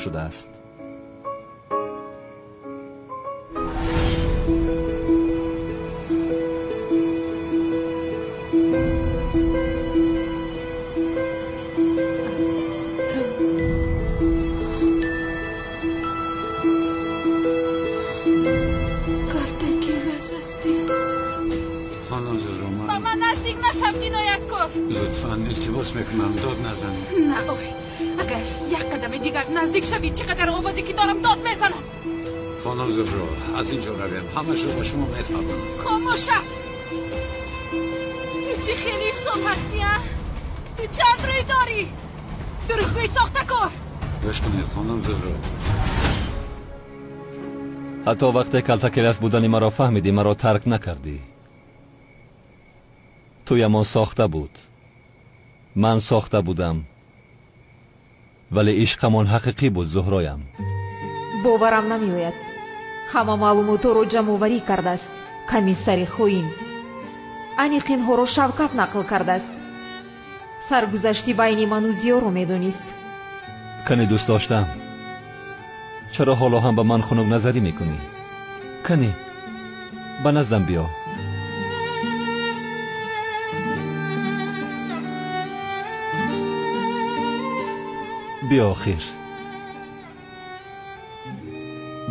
شده است. لطفاً التماس میکنم داد نزنید. نه آقای، اگر یک قدم دیگر نزدیک شوید چقدر آوازی که دارم داد میزنم. خانم زهرا از اینجا رویم، همه شو با شما میفهمم. خاموشه. تو چی خیلی سال هستی ها؟ تو چند روی داری؟ دروغگویی ساخته کن. گوش کنید خانم زهرا، حتی وقتی کلتکلس بودنی مرا فهمیدی مرا ترک نکردی. توی ما ساخته بود، من ساخته بودم، ولی عشقمان حقیقی بود زهرایم. باورم نمی‌آید. همه معلومات رو جمع‌آوری کرده است. کمیسر خوین انیق اینها رو شوکت نقل کرده است. سرگذشتی بین من و زیا رو میدونست. کنی دوست داشتم، چرا حالا هم به من خنک نظری میکنی؟ کنی به نزدم بیا. بیا آخر،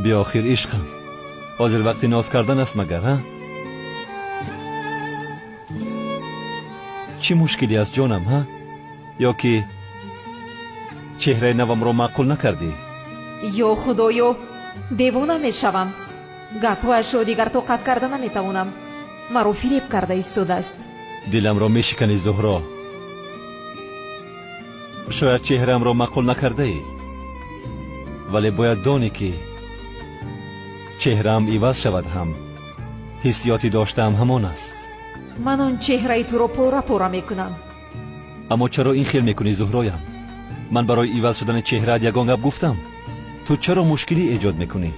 بیا آخر عشقم. حاضر وقتی ناز کردن است مگر ها؟ چی مشکلی است جانم ها؟ یا که چهره نوم رو معقول نکردی؟ یا خدایا دیوانه میشوم. گپوش رو دیگر طاقت کرده نمیتوانم. مرا فریب کرده ایستاده است. دلم را میشکنی زهرا. شاید چهرم را معقول نکرده ای، ولی باید دانی که چهرم عوض شود هم حسیاتی داشتم همان است. من آن چهره تو رو پورا پورا میکنم. اما چرا این خیال میکنی زهرایم؟ من برای عوض شدن چهره یگان گپ گفتم. تو چرا مشکلی ایجاد میکنی؟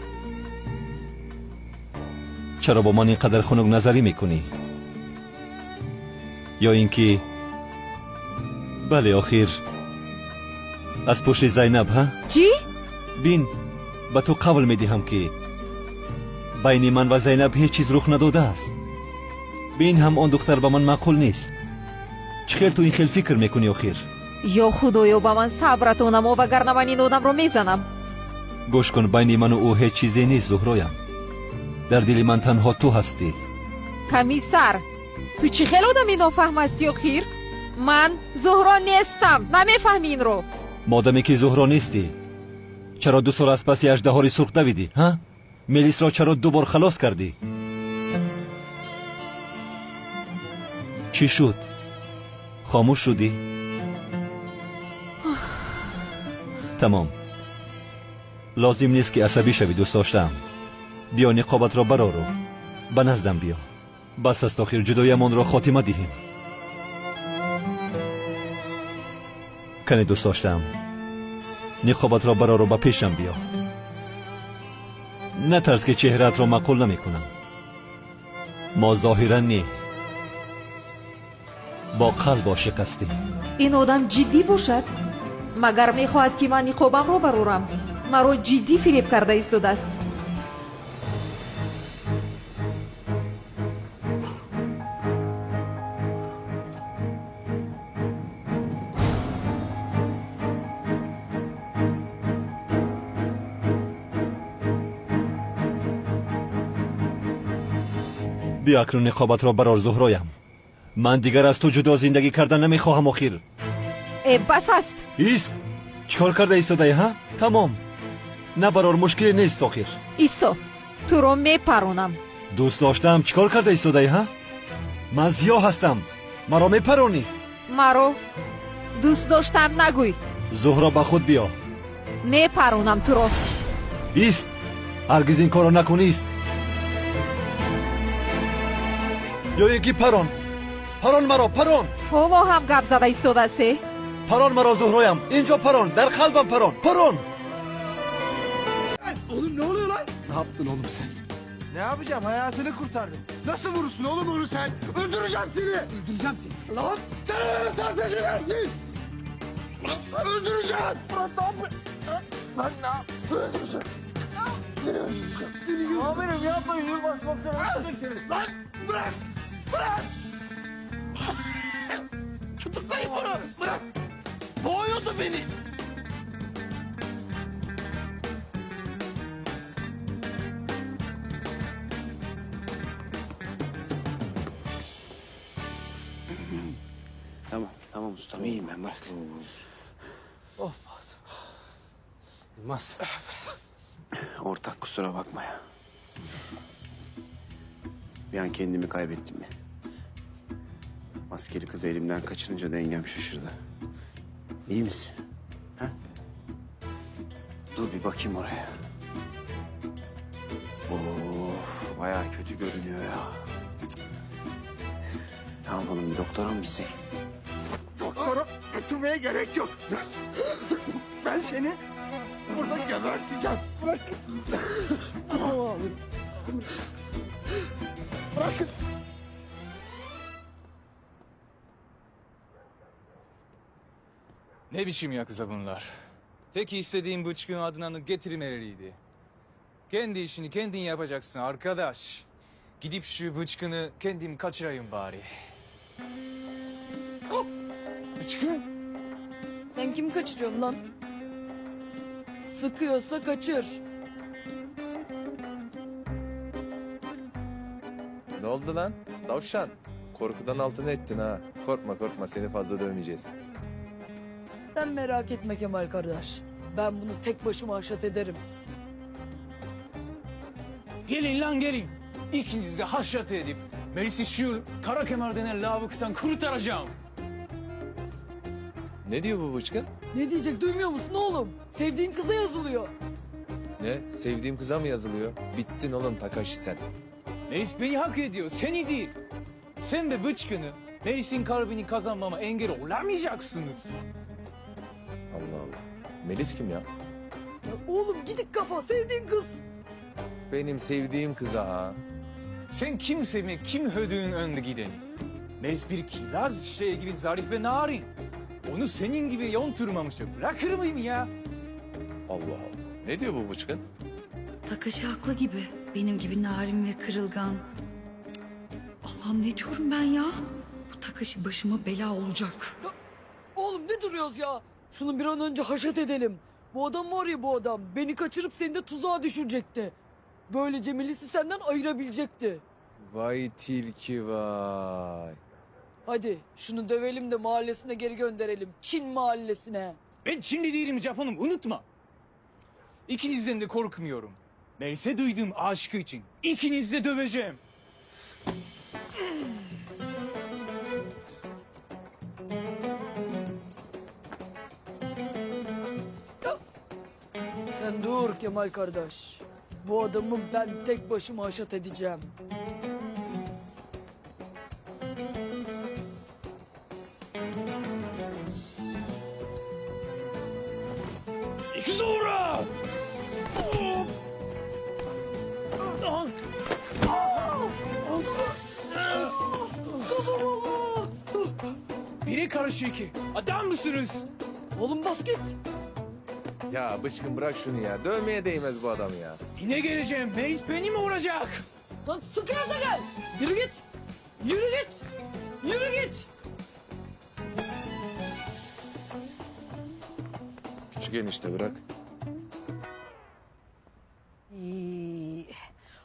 چرا با من اینقدر خنک نظری میکنی؟ یا اینکه بله آخر از پشت زینب ها؟ چی؟ بین به تو قول میدهم که بین من و زینب هیچ چیز رخ نداده است. بین هم آن دختر به من معقول نیست. چخیل تو این خیل فکر میکنی آخر؟ یا خدایا با من صبرتو نما وگرنه من این آدم رو میزنم. گوش کن، بین من و او هیچ چیزی نیست زهرایم. در دل من تنها تو هستی. کمیسر تو چی خیل آدمی نافهم هستی آخر؟ من زهرا نیستم. نمیفهمی این رو؟ مادامی که زهرا نیستی چرا 2 سال از پس اژدهاری سرخ دویدی ها؟ میلیس را چرا 2 بار خلاص کردی؟ چی شد؟ خاموش شدی؟ تمام، لازم نیست که عصبی شوی دوست داشتم. بیا نقابت را برارو، به نزدم بیا. بس است آخر جدایمان را خاتمه دهیم. کنی دوست داشتم، نقابت را برارو به پیشم بیا. نترس که چهرهت را معقول نمی کنم. ما ظاهرا نی، با قلب عاشق هستیم. این آدم جدی باشد؟ مگر میخواهد که من نقابم رو برارم؟ مرا جدی فریب کرده ایستاده است. بیا اکنون نقابت را برار زهرایم. من دیگر از تو جدا زندگی کردن نمیخواهم آخر. بس است. ایست، چیکار کرده ایستاده ها؟ تمام، نه برار مشکلی نیست آخر. ایستا، تو رو میپرونم. دوست داشتم، چیکار کرده ایستاده ها؟ من زیا هستم، مرا میپرونی؟ مرا دوست داشتم نگوی. زهرا به خود بیا. میپرونم تو رو. ایست، هرگز این کارو نکنیست. یا یکی پران مرا، پران. حالا هم گپ زده ایستاده استی؟ پران مرا زهرایم، اینجا پران، در قلبم پران. Oğlum ne oluyor lan? Ne yaptın oğlum sen? Ne yapacağım? Hayatını kurtardım. Nasıl vurursun oğlum onu sen? Öldüreceğim seni. Öldüreceğim seni. Lan sen öyle sahteci dersin. Öldüreceğim. Ben ne yap? Öldüreceğim. Seni öldüreceğim. Seni Amirim yapmayın Yılmaz komiserim. Öldürün. Lan bırak! Bırak! Tutuklayın bunu! Bırak! Boğuyordu beni! Tamam ustam iyiyim ben bırak. Oh Mazlum. Yılmaz. Ortak kusura bakma ya. Bir an kendimi kaybettim ya. Askeri kızı elimden kaçırınca dengem şaşırdı. İyi misin? Ha? Dur bir bakayım oraya. Of bayağı kötü görünüyor ya. Cık. Ne yapalım bir doktora mı gitsek? Doktora götürmeye gerek yok. Ben seni burada geberteceğim. Bırak. Tamam abi. Bırakın. Ne biçim yakıza bunlar? Tek istediğim bıçkın Adnan'ı getirmeleriydi. Kendi işini kendin yapacaksın arkadaş. Gidip şu bıçkını kendim kaçırayım bari. Bıçkın. Sen kimi kaçırıyorsun lan? Sıkıyorsa kaçır. Ne oldu lan? Tavşan. Korkudan altını ettin ha. Korkma seni fazla dövmeyeceğiz. Sen merak etme Kemal kardeş. Ben bunu tek başıma haşat ederim. Gelin lan gelin. İkiniz de haşat edip Melis'i şu kara kemer denen lavuktan kurtaracağım. Ne diyor bu bıçkın? Ne diyecek duymuyor musun oğlum? Sevdiğin kıza yazılıyor. Ne? Sevdiğim kıza mı yazılıyor? Bittin oğlum Takashi sen. Melis beni hak ediyor, seni değil. Sen ve bıçkını Melis'in kalbini kazanmama engel olamayacaksınız. Allah Allah. Melis kim ya? Ya oğlum gidik kafa sevdiğin kız. Benim sevdiğim kıza ha. Sen kim sevmek, kim hödüğün önde gideni. Melis bir kiraz çiçeği gibi zarif ve narin. Onu senin gibi yonturmamışım. Bırakır mıyım ya? Allah Allah. Ne diyor bu bıçkın? Takashi haklı gibi. Benim gibi narin ve kırılgan. Allah'ım ne diyorum ben ya? Bu Takashi başıma bela olacak. Oğlum ne duruyoruz ya? Şunu bir an önce haşat edelim. Bu adam var ya bu adam. Beni kaçırıp seni de tuzağa düşürecekti. Böylece Melis'i senden ayırabilecekti. Vay tilki vay. Hadi şunu dövelim de mahallesine geri gönderelim. Çin mahallesine. Ben Çinli değilim Japonum, unutma. İkinizden de korkmuyorum. Melis'e duyduğum aşkı için ikinizi de döveceğim. Sen dur Kemal kardeş. Bu adamı ben tek başıma haşat edeceğim. İki sonra! Biri karşı iki. Adam mısınız? Oğlum bas git. Ya bıçkın bırak şunu ya. Dövmeye değmez bu adam ya. Yine geleceğim. Melis beni mi vuracak? Lan sıkıyorsa gel. Yürü git. Yürü git. Yürü git. Küçük enişte bırak.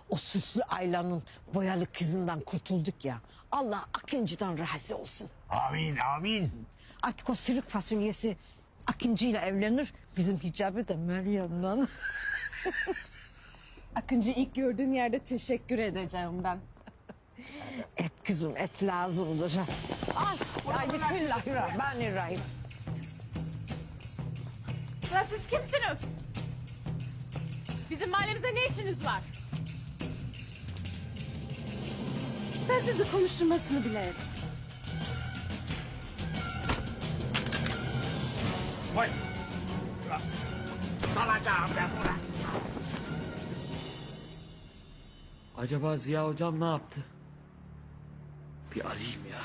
O süslü Ayla'nın boyalı kızından kurtulduk ya. Allah Akıncı'dan razı olsun. Amin amin. Artık o sırık fasulyesi Akıncı ile evlenir. Bizim Hicabi de Meryem'le. Akıncı ilk gördüğüm yerde teşekkür edeceğim ben. Et kızım et lazımdır. Ay, ay bismillahirrahmanirrahim. Ya siz kimsiniz? Bizim mahallemizde ne işiniz var? Ben sizi konuşturmasını bilirim. Vay. Alacağım ben bunu. Acaba Ziya hocam ne yaptı? Bir arayayım ya.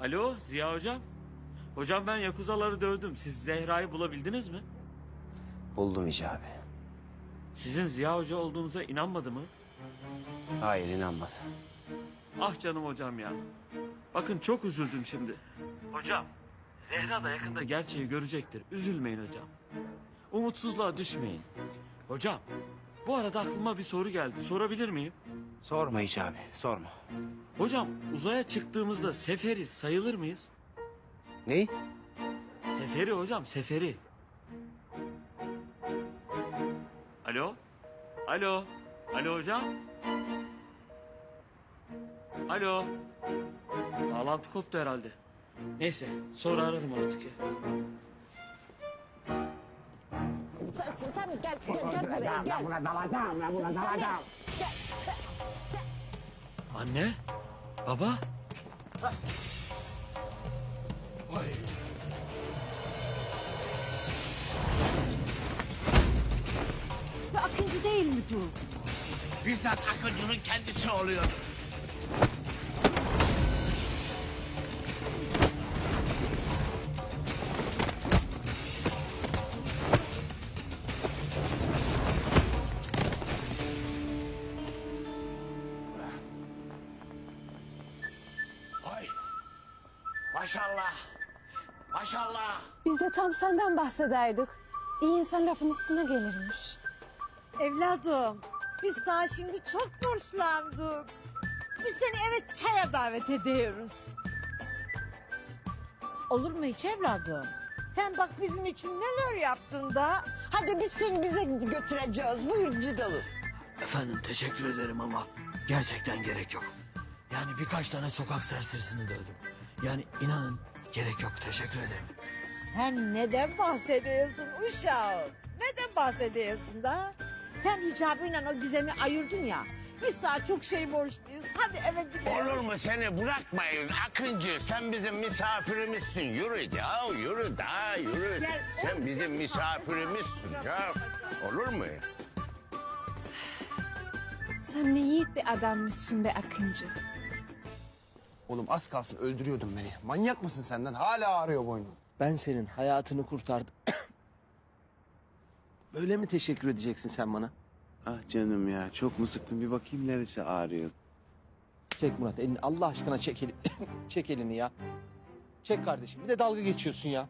Alo Ziya hocam. Hocam ben Yakuzaları dövdüm. Siz Zehra'yı bulabildiniz mi? Buldum Hicabi. Sizin Ziya Hoca olduğunuza inanmadı mı? Hayır inanmadı. Ah canım hocam ya. Bakın çok üzüldüm şimdi. Hocam Zehra da yakında gerçeği görecektir. Üzülmeyin hocam. Umutsuzluğa düşmeyin. Hocam bu arada aklıma bir soru geldi. Sorabilir miyim? Sorma Hicabi sorma. Hocam uzaya çıktığımızda seferi sayılır mıyız? Ney? Seferi hocam seferi. Alo? Alo? Alo hocam? Alo? Bağlantı koptu herhalde. Neyse sonra ararım artık ya. Sen gel buraya gel. Buna dalacağım, ben buna dalacağım. Anne? Baba? Akıncı değil mi bu? Bizzat Akıncı'nın kendisi oluyor. Ay. Maşallah. Maşallah. Biz de tam senden bahsedeydik. İyi insan lafın üstüne gelirmiş. Evladım, biz sana şimdi çok borçlandık. Biz seni eve çaya davet ediyoruz. Olur mu hiç evladım? Sen bak bizim için neler yaptın da. Hadi biz seni bize götüreceğiz. Buyur Cidalı. Efendim teşekkür ederim ama gerçekten gerek yok. Yani birkaç tane sokak serserisini dövdüm. Yani inanın gerek yok teşekkür ederim. Sen neden bahsediyorsun uşağım? Neden bahsediyorsun da? Sen hicabıyla o gizemi ayırdın ya. Biz sana çok şey borçluyuz. Hadi eve gidelim. Olur mu seni bırakmayın Akıncı. Sen bizim misafirimizsin. Yürü ya yürü daha yürü. Gel. Sen bizim misafirimizsin ya. Olur mu? Sen ne yiğit bir adammışsın be Akıncı. Oğlum az kalsın öldürüyordun beni. Manyak mısın senden? Hala ağrıyor boynum. Ben senin hayatını kurtardım. Böyle mi teşekkür edeceksin sen bana? Ah canım ya çok mu sıktın bir bakayım neresi ağrıyor. Çek Murat elini Allah aşkına çek elini. Çek elini ya. Çek kardeşim bir de dalga geçiyorsun ya.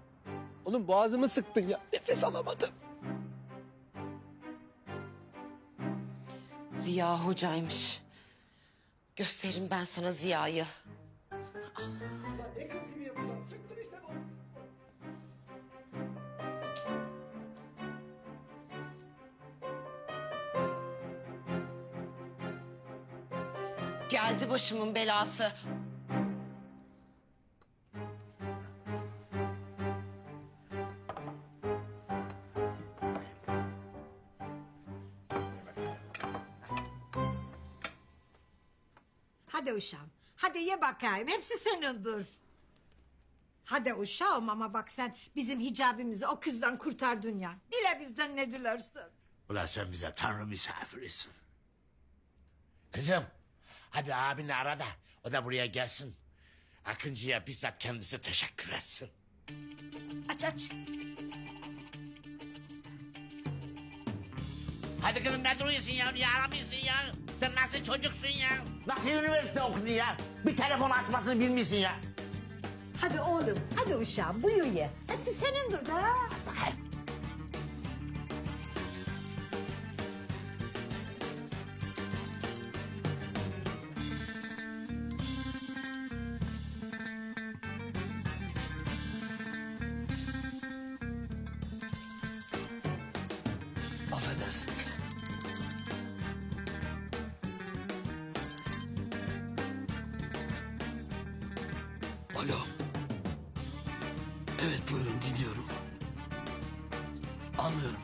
Oğlum boğazımı sıktın ya. Nefes alamadım. Ziya hocaymış. Gösteririm ben sana Ziya'yı. Ne kız gibi yapacağım. Sıktın işte bu. Geldi başımın belası. Hadi uşağım. Hadi ye bakayım. Hepsi senindir. Hadi uşağım ama bak sen bizim hicabimizi o kızdan kurtardın ya. Dile bizden ne dilersin. Ulan sen bize tanrı misafirisin. Kızım hadi abini ara da o da buraya gelsin. Akıncı'ya bizzat kendisi teşekkür etsin. Aç aç. Hadi kızım ne duruyorsun ya? Niye aramıyorsun ya? Sen nasıl çocuksun ya? Nasıl üniversite okudun ya? Bir telefon açmasını bilmiyorsun ya. Hadi oğlum. Hadi uşağım buyur ye. Hepsi senindir de. Bakayım. Affedersiniz. Alo. Evet buyurun dinliyorum. Anlıyorum.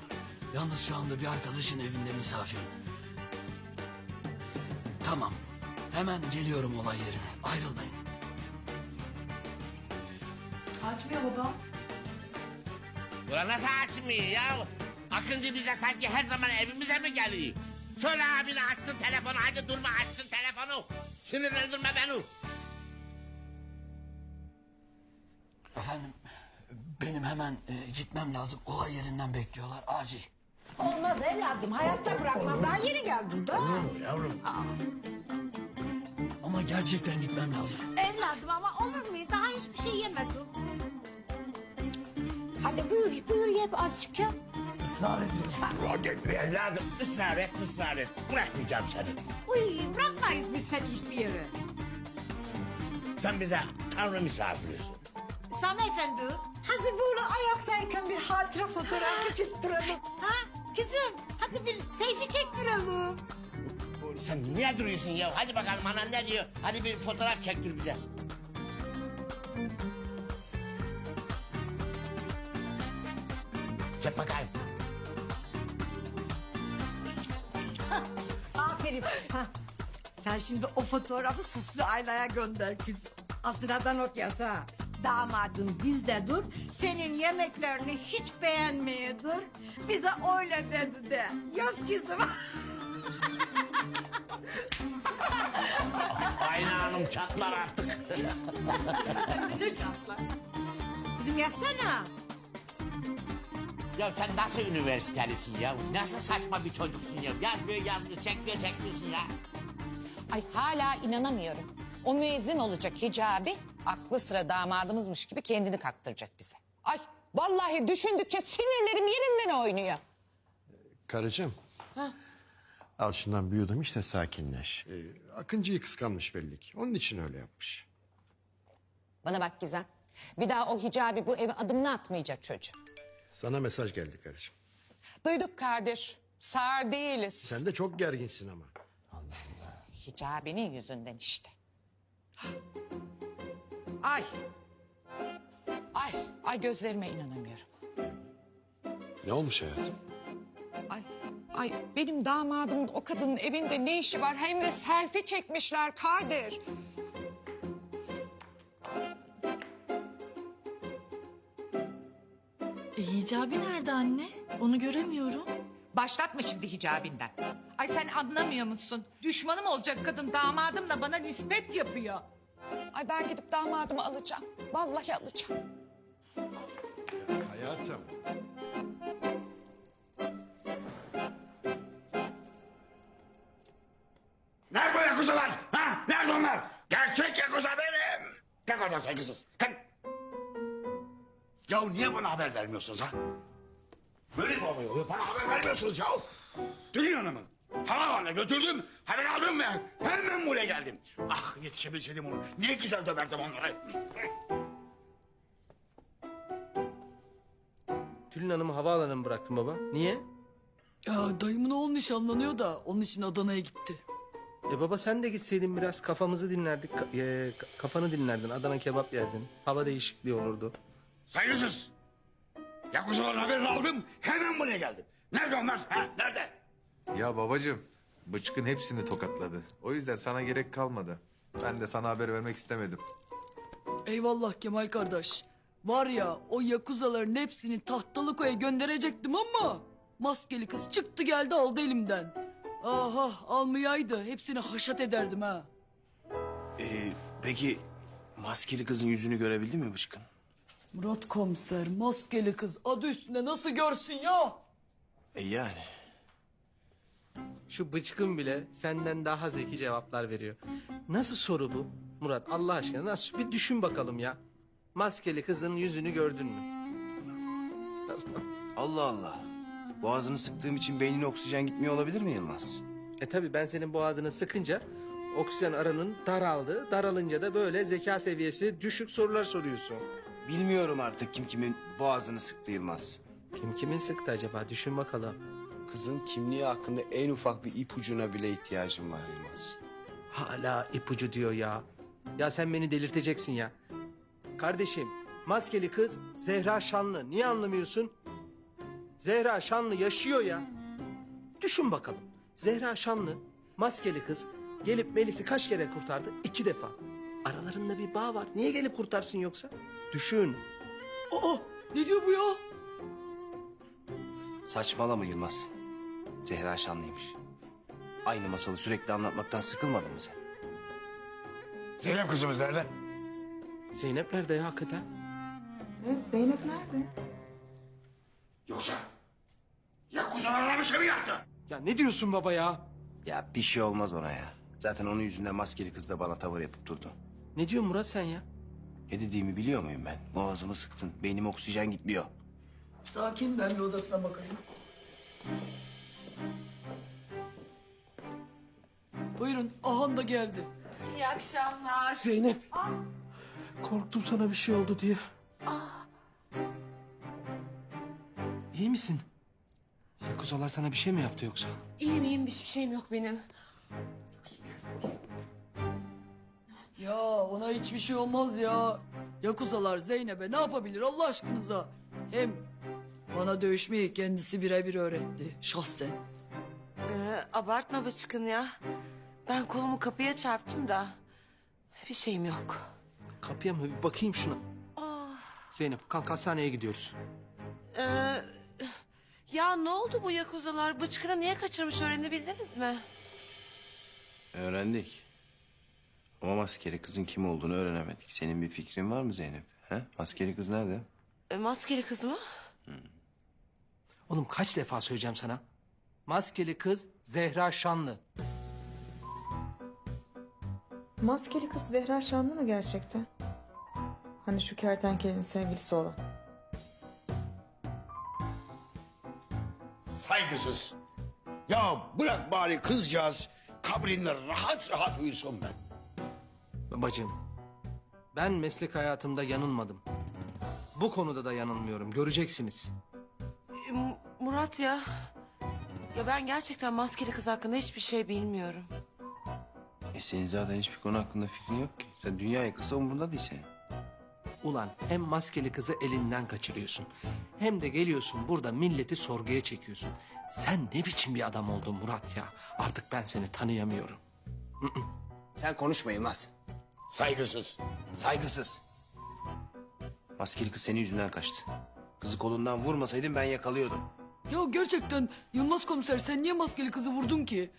Yalnız şu anda bir arkadaşın evinde misafirim. Tamam. Hemen geliyorum olay yerine. Ayrılmayın. Açmıyor baba. Ulan nasıl açmıyor ya? Akıncı bize sanki her zaman evimize mi geliyor? Söyle abine açsın telefonu hadi durma açsın telefonu. Sinirlendirme beni. Efendim benim hemen gitmem lazım. Olay yerinden bekliyorlar acil. Olmaz evladım hayatta bırakmam. Daha yeni geldim da. Yavrum. Ama gerçekten gitmem lazım. Evladım ama olur mu? Daha hiçbir şey yemedim. Hadi buyur ye azıcık ya. Israr ediyorsun. Evladım ısrar et. Bırakmayacağım seni. Uy bırakmayız biz seni hiçbir yere. Sen bize Tanrı misafirisin. Sami Efendi hazır böyle ayaktayken bir hatıra fotoğrafı çektirelim. Ha kızım hadi bir selfie çektirelim. Sen niye duruyorsun ya? Hadi bakalım anan ne diyor? Hadi bir fotoğraf çektir bize. Çek bakayım. Aferin. Ha. Sen şimdi o fotoğrafı süslü aynaya gönder kızım. Altına da not yaz ha. Damadın bizdedir. Senin yemeklerini hiç beğenmeyedir. Bize öyle dedi de. Yaz kızım. Ayna Hanım çatlar artık. Ne çatlar? Kızım yazsana. Ya sen nasıl üniversitelisin ya? Nasıl saçma bir çocuksun ya? Yazmıyor, çekmiyorsun ya. Ay hala inanamıyorum. O müezzin olacak Hicabi aklı sıra damadımızmış gibi kendini kaktıracak bize. Ay vallahi düşündükçe sinirlerim yerinden oynuyor. Karıcığım. Ha? Al şundan bir yudum işte sakinleş. Akıncı'yı kıskanmış belli ki. Onun için öyle yapmış. Bana bak Gizem. Bir daha o Hicabi bu eve adımını atmayacak çocuğum. Sana mesaj geldi karıcığım. Duyduk Kadir. Sağır değiliz. Sen de çok gerginsin ama. Hicabi'nin yüzünden işte. Ay. Ay gözlerime inanamıyorum. Ne olmuş hayatım? Ay benim damadım o kadının evinde ne işi var? Hem de selfie çekmişler Kadir. Hicabi nerede anne? Onu göremiyorum. Başlatma şimdi hicabinden. Ay sen anlamıyor musun? Düşmanım olacak kadın damadımla bana nispet yapıyor. Ay ben gidip damadımı alacağım. Vallahi alacağım. Hayatım. Nerede o yakuzalar? Ha? Nerede onlar? Gerçek yakuza benim. Kalk oradan saygısız. Kalk. Ya niye bana haber vermiyorsunuz ha? Böyle mi oluyor? Bana haber vermiyorsunuz ya. Dünün Hanım'ı havaalanına götürdüm. Haber aldım ben. Hemen buraya geldim. Ah yetişebilseydim onu. Ne güzel döverdim onları. Tülin Hanım'ı havaalanına mı bıraktın baba? Niye? Ya dayımın oğlu nişanlanıyor da onun için Adana'ya gitti. Baba sen de gitseydin biraz kafamızı dinlerdik. Kafanı dinlerdin. Adana kebap yerdin. Hava değişikliği olurdu. Saygısız. Yakuzaların haberini aldım. Hemen buraya geldim. Nerede onlar? Ha? Nerede? Ya babacığım, bıçkın hepsini tokatladı. O yüzden sana gerek kalmadı. Ben de sana haber vermek istemedim. Eyvallah Kemal kardeş. Var ya o yakuzaların hepsini Tahtalıko'ya gönderecektim ama... ...maskeli kız çıktı geldi aldı elimden. Aha almayaydı hepsini haşat ederdim ha. Peki maskeli kızın yüzünü görebildin mi Bıçkın? Murat komiser maskeli kız adı üstünde nasıl görsün ya? Yani. Şu bıçkın bile senden daha zeki cevaplar veriyor. Nasıl soru bu? Murat Allah aşkına nasıl? Bir düşün bakalım ya. Maskeli kızın yüzünü gördün mü? Allah Allah. Boğazını sıktığım için beynine oksijen gitmiyor olabilir mi Yılmaz? Tabii ben senin boğazını sıkınca oksijen aranın daraldı. Daralınca da böyle zeka seviyesi düşük sorular soruyorsun. Bilmiyorum artık kim kimin boğazını sıktı Yılmaz. Kim kimin sıktı acaba? Düşün bakalım. Kızın kimliği hakkında en ufak bir ipucuna bile ihtiyacım var Yılmaz. Hala ipucu diyor ya. Ya sen beni delirteceksin ya. Kardeşim, maskeli kız Zehra Şanlı. Niye anlamıyorsun? Zehra Şanlı yaşıyor ya. Düşün bakalım. Zehra Şanlı, maskeli kız gelip Melis'i kaç kere kurtardı? 2 defa. Aralarında bir bağ var. Niye gelip kurtarsın yoksa? Düşün. Aa ne diyor bu ya? Saçmalama Yılmaz. Zehra Şanlıymış. Aynı masalı sürekli anlatmaktan sıkılmadın mı sen? Zeynep kızımız nerede? Zeynep nerede ya hakikaten? Zeynep nerede? Yoksa Yakuzalarla bir şey mi yaptı? Ya ne diyorsun baba ya? Ya bir şey olmaz ona ya. Zaten onun yüzünden maskeli kız da bana tavır yapıp durdu. Ne diyorsun Murat sen ya? Ne dediğimi biliyor muyum ben? Boğazımı sıktın. Beynime oksijen gitmiyor. Sakin, ben bir odasına bakayım. Buyurun, Ahan da geldi. İyi akşamlar. Zeynep. Korktum sana bir şey oldu diye. İyi misin? Yakuzalar sana bir şey mi yaptı yoksa? İyiyim hiçbir şeyim yok benim. Ya ona hiçbir şey olmaz ya. Yakuzalar Zeynep'e ne yapabilir Allah aşkınıza? Hem bana dövüşmeyi kendisi birebir öğretti şahsen. Abartma Bıçkın ya. Ben kolumu kapıya çarptım da bir şeyim yok. Kapıya mı? Bir bakayım şuna. Zeynep kalk hastaneye gidiyoruz. Ya ne oldu bu Yakuzalar? Bıçkın'ı niye kaçırmış öğrenebildiniz mi? Öğrendik. Ama maskeli kızın kim olduğunu öğrenemedik. Senin bir fikrin var mı Zeynep? He? Maskeli kız nerede? Maskeli kız mı? Oğlum kaç defa söyleyeceğim sana? Maskeli kız Zehra Şanlı. Maskeli kız Zehra Şanlı mı gerçekten? Hani şu kertenkelenin sevgilisi olan. Saygısız. Ya bırak bari kızcağız kabrinde rahat rahat uyusun ben. Babacığım, ben meslek hayatımda yanılmadım. Bu konuda da yanılmıyorum, göreceksiniz. Murat ya. Ya ben gerçekten maskeli kız hakkında hiçbir şey bilmiyorum. Senin zaten hiçbir konu hakkında fikrin yok ki. Sen dünya yakası umurunda değil senin. Ulan hem maskeli kızı elinden kaçırıyorsun... ...hem de geliyorsun burada milleti sorguya çekiyorsun. Sen ne biçim bir adam oldun Murat ya? Artık ben seni tanıyamıyorum. Sen konuşma Yılmaz. Saygısız. Saygısız. Maskeli kız senin yüzünden kaçtı. Kızı kolundan vurmasaydın ben yakalıyordum. Ya gerçekten Yılmaz komiser sen niye maskeli kızı vurdun ki?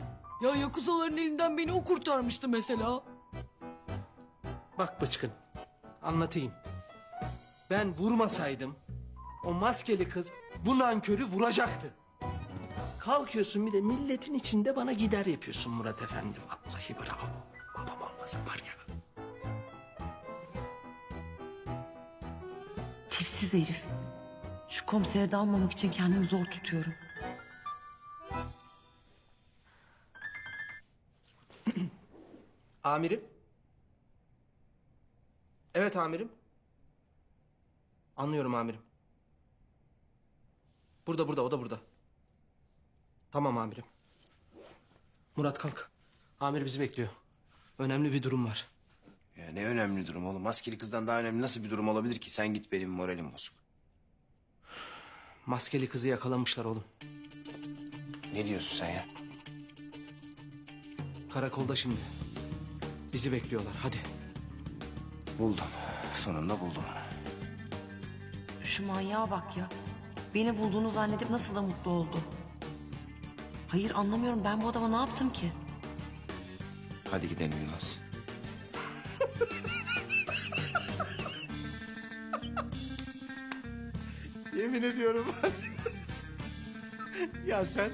Ya Yakuzaların elinden beni o kurtarmıştı mesela. Bak Bıçkın, anlatayım. Ben vurmasaydım... ...o maskeli kız bu nankörü vuracaktı. Kalkıyorsun bir de milletin içinde bana gider yapıyorsun Murat Efendi. Vallahi bravo. Babam olmasa var ya. Tipsiz herif. Şu komisere dalmamak için kendimi zor tutuyorum. Amirim. Evet amirim. Anlıyorum amirim. Burada, o da burada. Tamam amirim. Murat kalk. Amir bizi bekliyor. Önemli bir durum var. Ya ne önemli durum oğlum. Maskeli kızdan daha önemli nasıl bir durum olabilir ki? Sen git, benim moralim bozuk. Maskeli kızı yakalamışlar oğlum. Ne diyorsun sen ya? Karakolda şimdi. Bizi bekliyorlar hadi. Buldum. Sonunda buldum onu. Şu manyağa bak ya. Beni bulduğunu zannedip nasıl da mutlu oldu. Hayır anlamıyorum, ben bu adama ne yaptım ki? Hadi gidelim Yılmaz. Yemin ediyorum. Ya sen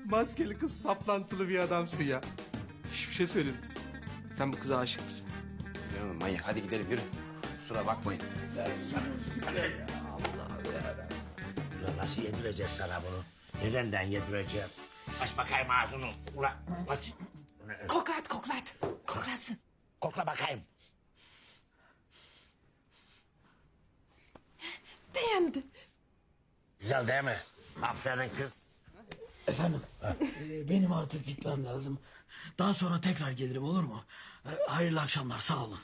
maskeli kız saplantılı bir adamsın ya. Hiçbir şey söyleyeyim. Sen bu kıza aşık mısın? Yürü manyak, hadi gidelim yürü. Kusura bakmayın. Ya nasıl yedireceğiz sana bunu? Nereden yedireceğim? Aç bakayım ağzını. Ulan aç. Koklat. Koklasın. Kokla bakayım. Beğendim. Güzel değil mi? Aferin kız. Efendim, benim artık gitmem lazım. Daha sonra tekrar gelirim, olur mu? Hayırlı akşamlar, sağ olun.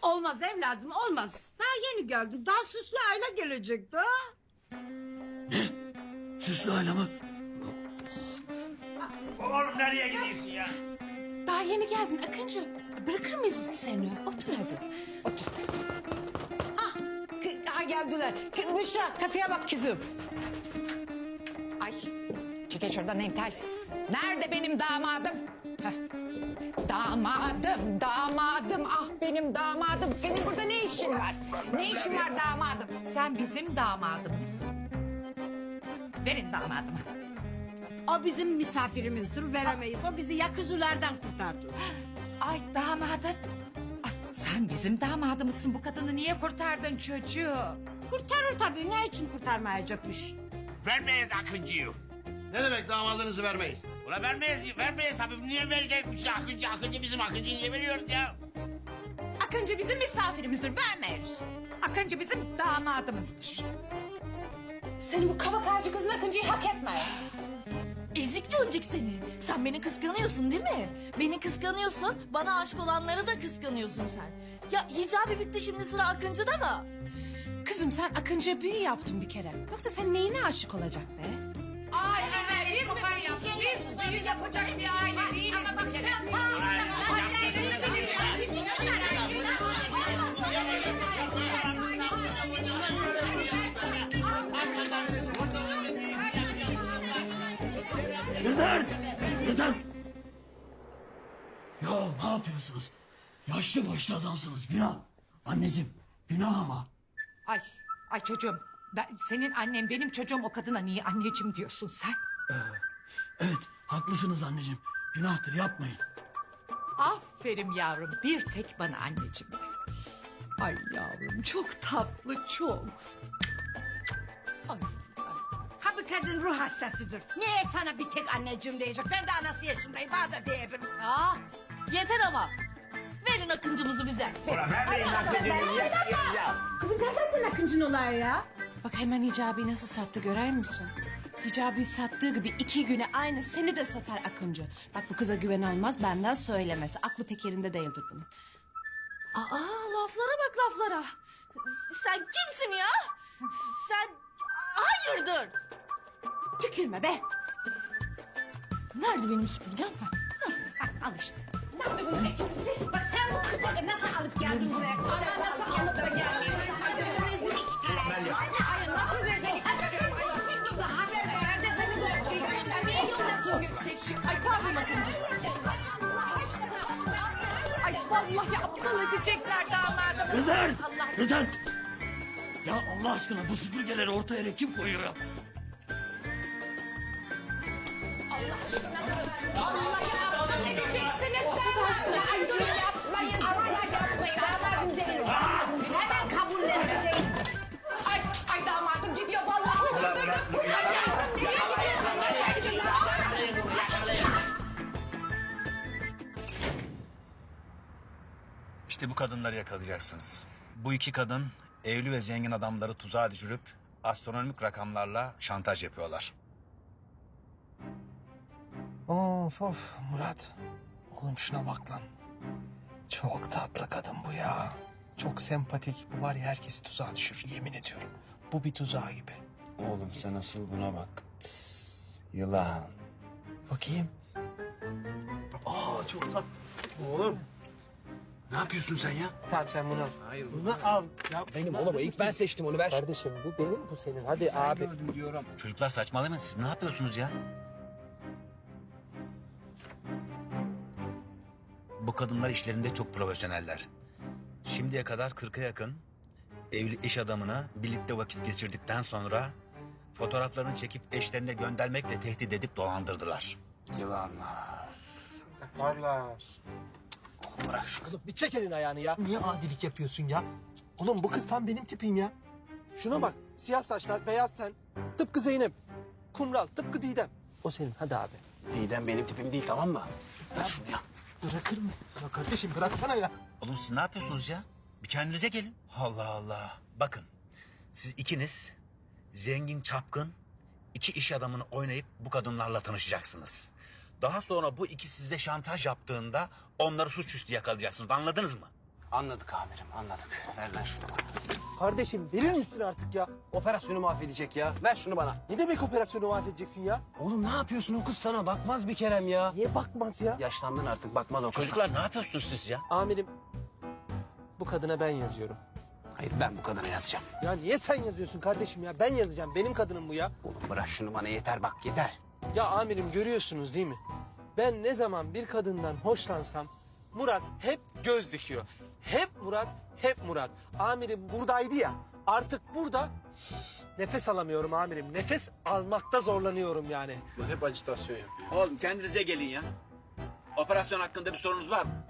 Olmaz evladım olmaz. Daha yeni gördük. Daha süslü ayla gelecekti. Süslü Ayla mı? Oğlum nereye gidiyorsun ya? Daha yeni geldin Akıncı. Bırakır mıyız seni? Otur hadi. Ha geldiler. Büşra kapıya bak kızım. Ay çekil şuradan entel. Nerede benim damadım? Heh. Damadım, damadım. Ah benim damadım. Senin burada ne işin var? Ne işin var damadım? Sen bizim damadımızsın. Verin damadımı. O bizim misafirimizdir, veremeyiz. O bizi yakuzlardan kurtardı. Ay damadım. Ay, sen bizim damadımızsın. Bu kadını niye kurtardın çocuğu? Kurtarır tabii. Ne için kurtarmayacakmış? Vermeyiz Akıncı'yı. Ne demek damadınızı vermeyiz? Ulan vermeyiz tabii. Niye verecekmiş Akıncı? Akıncı bizim Akıncı'yı niye veriyoruz ya? Akıncı bizim misafirimizdir. Vermeyiz. Akıncı bizim damadımızdır. Senin bu kavak ağacı kızın Akıncı'yı hak etme. Ezik çocuk seni. Sen beni kıskanıyorsun değil mi? Beni kıskanıyorsun, bana aşık olanları da kıskanıyorsun sen. Ya Hicabi bitti, şimdi sıra Akıncı'da mı? Kızım sen Akıncı'ya büyü yaptın bir kere. Yoksa sen neyine aşık olacak be? Ay biz mi büyü yaptık? Biz büyü yapacak bir aile değiliz. Ama bak sen Neden? Ya ne yapıyorsunuz? Yaşlı başlı adamsınız, günah. Anneciğim, günah ama. Ay çocuğum. Senin annen benim çocuğum, o kadına niye anneciğim diyorsun sen? Evet, haklısınız anneciğim. Günahtır, yapmayın. Aferin yavrum, bir tek bana anneciğim de. Ay yavrum çok tatlı çok. Ay. Ha bu kadın ruh hastasıdır. Niye sana bir tek anneciğim diyecek? Ben de anası yaşındayım, bana da derim. Aa, yeter ama. Verin Akıncımızı bize. Ulan vermeyin Akıncı'yı. Ya. Kızım dersen senin Akıncı'nın olay ya. Bak hemen Hicabi'yi nasıl sattı görür müsün? Hicabi'yi sattığı gibi 2 güne aynı seni de satar Akıncı. Bak bu kıza güven olmaz, benden söylemesi. Aklı pek yerinde değildir bunun. Aa, laflara bak laflara. Sen kimsin ya? Sen hayırdır? Tükürme be. Nerede benim süpürgem? Al işte. Nerede bunun ekibisi? Bak sen bu kızı nasıl alıp geldin buraya? Ama nasıl alıp da geldin? Rezillik çıkarıyorsun. Ay nasıl rezillik çıkarıyorum? Ay haber ver. Ben de seni dostum. Ne yollasın gösteriyor? Ay pardon Akıncı. Ay vallahi aptal edecekler damadımı. Neden? Allah. Neden? Ya Allah aşkına bu süpürgeleri orta yere kim koyuyor ya? Allah aşkına durun. Vallahi aptal edeceksiniz damadımı. Ay durun yapmayın. Asla yapmayın. Damadım değil. Hemen kabullenin. Ay damadım gidiyor vallahi. Dur. Ay yavrum nereye gidiyorsun? İşte bu kadınları yakalayacaksınız. Bu iki kadın evli ve zengin adamları tuzağa düşürüp astronomik rakamlarla şantaj yapıyorlar. Of Murat. Oğlum şuna bak lan. Çok tatlı kadın bu ya. Çok sempatik. Bu var ya herkesi tuzağa düşürür yemin ediyorum. Bu bir tuzağı gibi. Oğlum sen asıl buna bak. Tıs, yılan. Bakayım. Aa çok tatlı. Oğlum. Ne yapıyorsun sen ya? Tamam sen bunu al. Hayır. Bunu al. Ya, Benim oğlum ilk ben seçtim onu ver. Kardeşim bu benim bu senin. Hadi abi. Diyorum. Çocuklar saçmalamayın, siz ne yapıyorsunuz ya? Bu kadınlar işlerinde çok profesyoneller. Şimdiye kadar 40'a yakın evli iş adamına birlikte vakit geçirdikten sonra fotoğraflarını çekip eşlerine göndermekle tehdit edip dolandırdılar. Yılanlar. Varlar. Bırak şu kızım bir çek elini ayağını ya. Niye adilik yapıyorsun ya? Oğlum bu kız tam benim tipim ya. Şuna bak siyah saçlar beyaz ten. Tıpkı Zeynep. Kumral tıpkı Didem. O senin hadi abi. Didem benim tipim değil tamam mı? Ver şunu ya. Bırakır mısın? Ya kardeşim bıraksana ya. Oğlum siz ne yapıyorsunuz ya? Bir kendinize gelin. Allah Allah. Bakın siz ikiniz zengin çapkın iki iş adamını oynayıp bu kadınlarla tanışacaksınız. Daha sonra bu ikisi size şantaj yaptığında onları suçüstü yakalayacaksınız. Anladınız mı? Anladık amirim anladık. Ver lan şunu bana. Kardeşim verir misin artık ya? Operasyonu mahvedecek ya. Ver şunu bana. Ne demek operasyonu mahvedeceksin ya? Oğlum ne yapıyorsun o kız sana bakmaz bir kerem ya. Niye bakmaz ya? Yaşlandın artık bakmaz o kız. Çocuklar ne yapıyorsunuz siz ya? Amirim bu kadına ben yazıyorum. Hayır ben bu kadına yazacağım. Ya niye sen yazıyorsun kardeşim ya? Ben yazacağım. Benim kadınım bu ya. Oğlum bırak şunu bana yeter bak yeter. Ya amirim görüyorsunuz değil mi? Ben ne zaman bir kadından hoşlansam Murat hep göz dikiyor. Hep Murat, hep Murat. Amirim buradaydı ya, artık burada nefes alamıyorum amirim. Nefes almakta zorlanıyorum yani. Bu hep acitasyon ya. Oğlum kendinize gelin ya. Operasyon hakkında bir sorunuz var mı?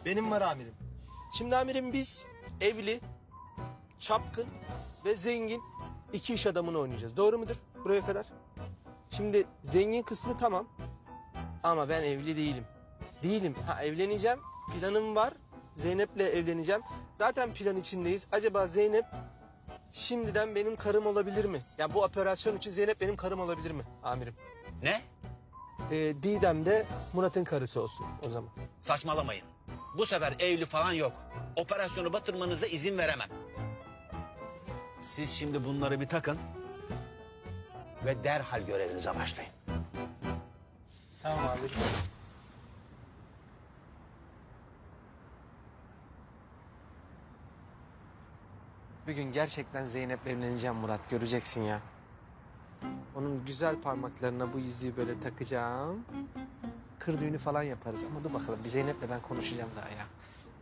Benim var amirim. Şimdi amirim biz evli, çapkın ve zengin iki iş adamını oynayacağız. Doğru mudur buraya kadar? Şimdi zengin kısmı tamam ama ben evli değilim. Değilim. Ha evleneceğim. Planım var. Zeynep'le evleneceğim. Zaten plan içindeyiz. Acaba Zeynep şimdiden benim karım olabilir mi? Ya bu operasyon için Zeynep benim karım olabilir mi amirim? Ne? Didem de Murat'ın karısı olsun o zaman. Saçmalamayın. Bu sefer evli falan yok. Operasyonu batırmanıza izin veremem. Siz şimdi bunları bir takın ve derhal görevinize başlayın. Tamam abi. Bir gün gerçekten Zeynep'le evleneceğim Murat. Göreceksin ya. Onun güzel parmaklarına bu yüzüğü böyle takacağım. Kır düğünü falan yaparız. Ama dur bakalım bir Zeynep'le ben konuşacağım daha ya.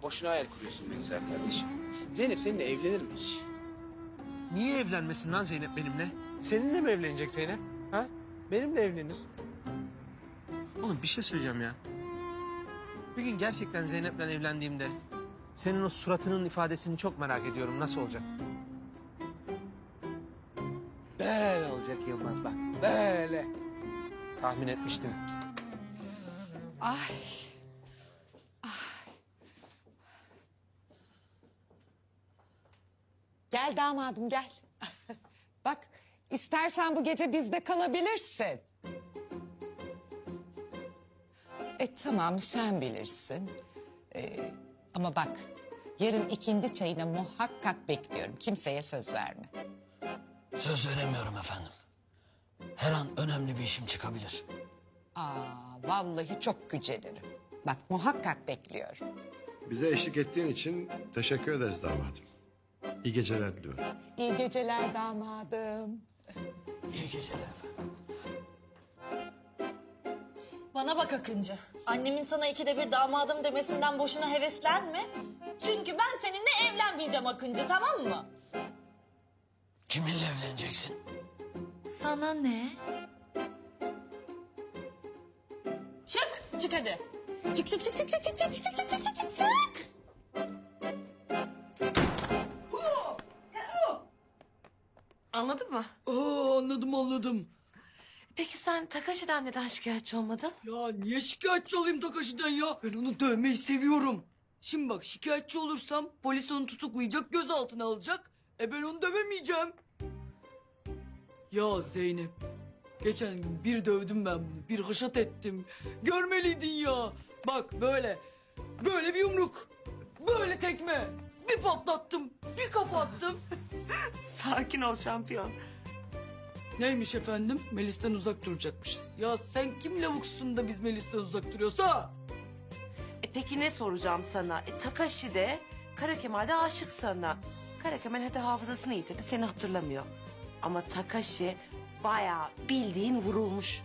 Boşuna hayal kuruyorsun be güzel kardeşim. Zeynep seninle evlenir mi hiç? Niye evlenmesin lan Zeynep benimle? Seninle mi evlenecek Zeynep? Ha? Benimle evlenir. Oğlum bir şey söyleyeceğim ya. Bir gün gerçekten Zeynep'le evlendiğimde senin o suratının ifadesini çok merak ediyorum. Nasıl olacak? Böyle olacak Yılmaz bak. Böyle. Tahmin etmiştim. Ay. Gel damadım gel. Bak istersen bu gece bizde kalabilirsin. Tamam sen bilirsin. Ama bak yarın ikindi çayına muhakkak bekliyorum. Kimseye söz verme. Söz veremiyorum efendim. Her an önemli bir işim çıkabilir. Vallahi çok gücenirim. Bak muhakkak bekliyorum. Bize eşlik ettiğin için teşekkür ederiz damadım. İyi geceler diliyorum. İyi geceler damadım. İyi geceler efendim. Bana bak Akıncı. Annemin sana ikide bir damadım demesinden boşuna heveslenme. Çünkü ben seninle evlenmeyeceğim Akıncı, tamam mı? Kiminle evleneceksin? Sana ne? Çık, çık hadi. Çık, çık, çık, çık, çık, çık, çık, çık, çık, çık, çık, çık, çık. Anladın mı? Anladım. Peki sen Takashi'den neden şikayetçi olmadın? Ya niye şikayetçi olayım Takashi'den ya? Ben onu dövmeyi seviyorum. Şimdi bak şikayetçi olursam polis onu tutuklayacak, gözaltına alacak. Ben onu dövemeyeceğim. Ya Zeynep, geçen gün bir dövdüm ben bunu, bir haşat ettim. Görmeliydin ya. Bak böyle bir yumruk, böyle tekme. Bir patlattım, bir kafa attım. Sakin ol şampiyon. Neymiş efendim? Melis'ten uzak duracakmışız. Ya sen kim lavuksun da biz Melis'ten uzak duruyorsa? Peki ne soracağım sana? Takashi de Kara Kemal de aşık sana. Kara Kemal hadi hafızasını yitirdi seni hatırlamıyor. Ama Takashi bayağı bildiğin vurulmuş.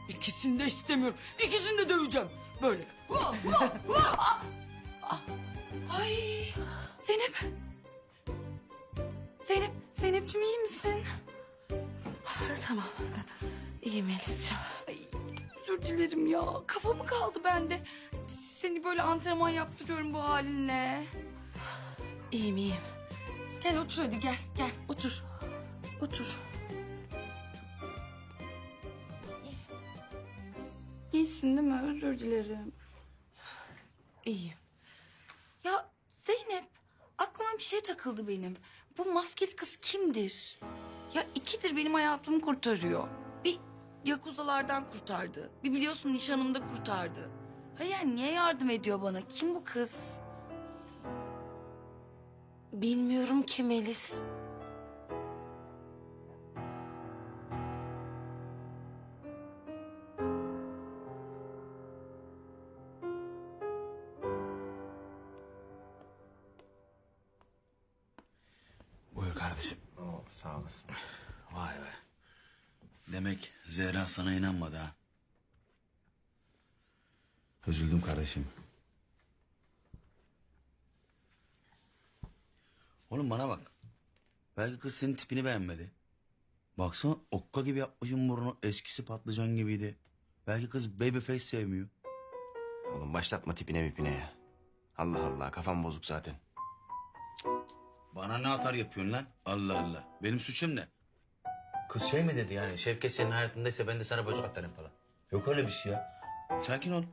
İkisini de istemiyorum. İkisini de döveceğim. Böyle. Ay Zeynep. Zeynepciğim iyi misin? Tamam. İyiyim Melis'ciğim. Ay, özür dilerim ya. Kafamı kaldı bende. Seni böyle antrenman yaptırıyorum bu halinle. İyiyim. Gel otur hadi gel otur. Otur. İyisin değil mi? Özür dilerim. İyiyim. Ya Zeynep aklıma bir şey takıldı benim. Bu maskeli kız kimdir? Ya ikidir benim hayatımı kurtarıyor. Bir yakuzalardan kurtardı. Bir biliyorsun nişanımda kurtardı. Hayır yani niye yardım ediyor bana? Kim bu kız? Bilmiyorum ki Melis. Buyur kardeşim. Oo, sağ olasın. Vay be. Demek Zehra sana inanmadı ha. Üzüldüm kardeşim. Oğlum bana bak. Belki kız senin tipini beğenmedi. Baksana okka gibi yapmışım burnu. Eskisi patlıcan gibiydi. Belki kız babyface sevmiyor. Oğlum başlatma tipine mipine ya. Allah Allah kafam bozuk zaten. Bana ne atar yapıyorsun lan? Allah Allah. Benim suçum ne? Kız şey mi dedi yani? Şevket senin hayatındaysa ben de sana bacak atarım falan. Yok öyle bir şey ya. Sakin ol.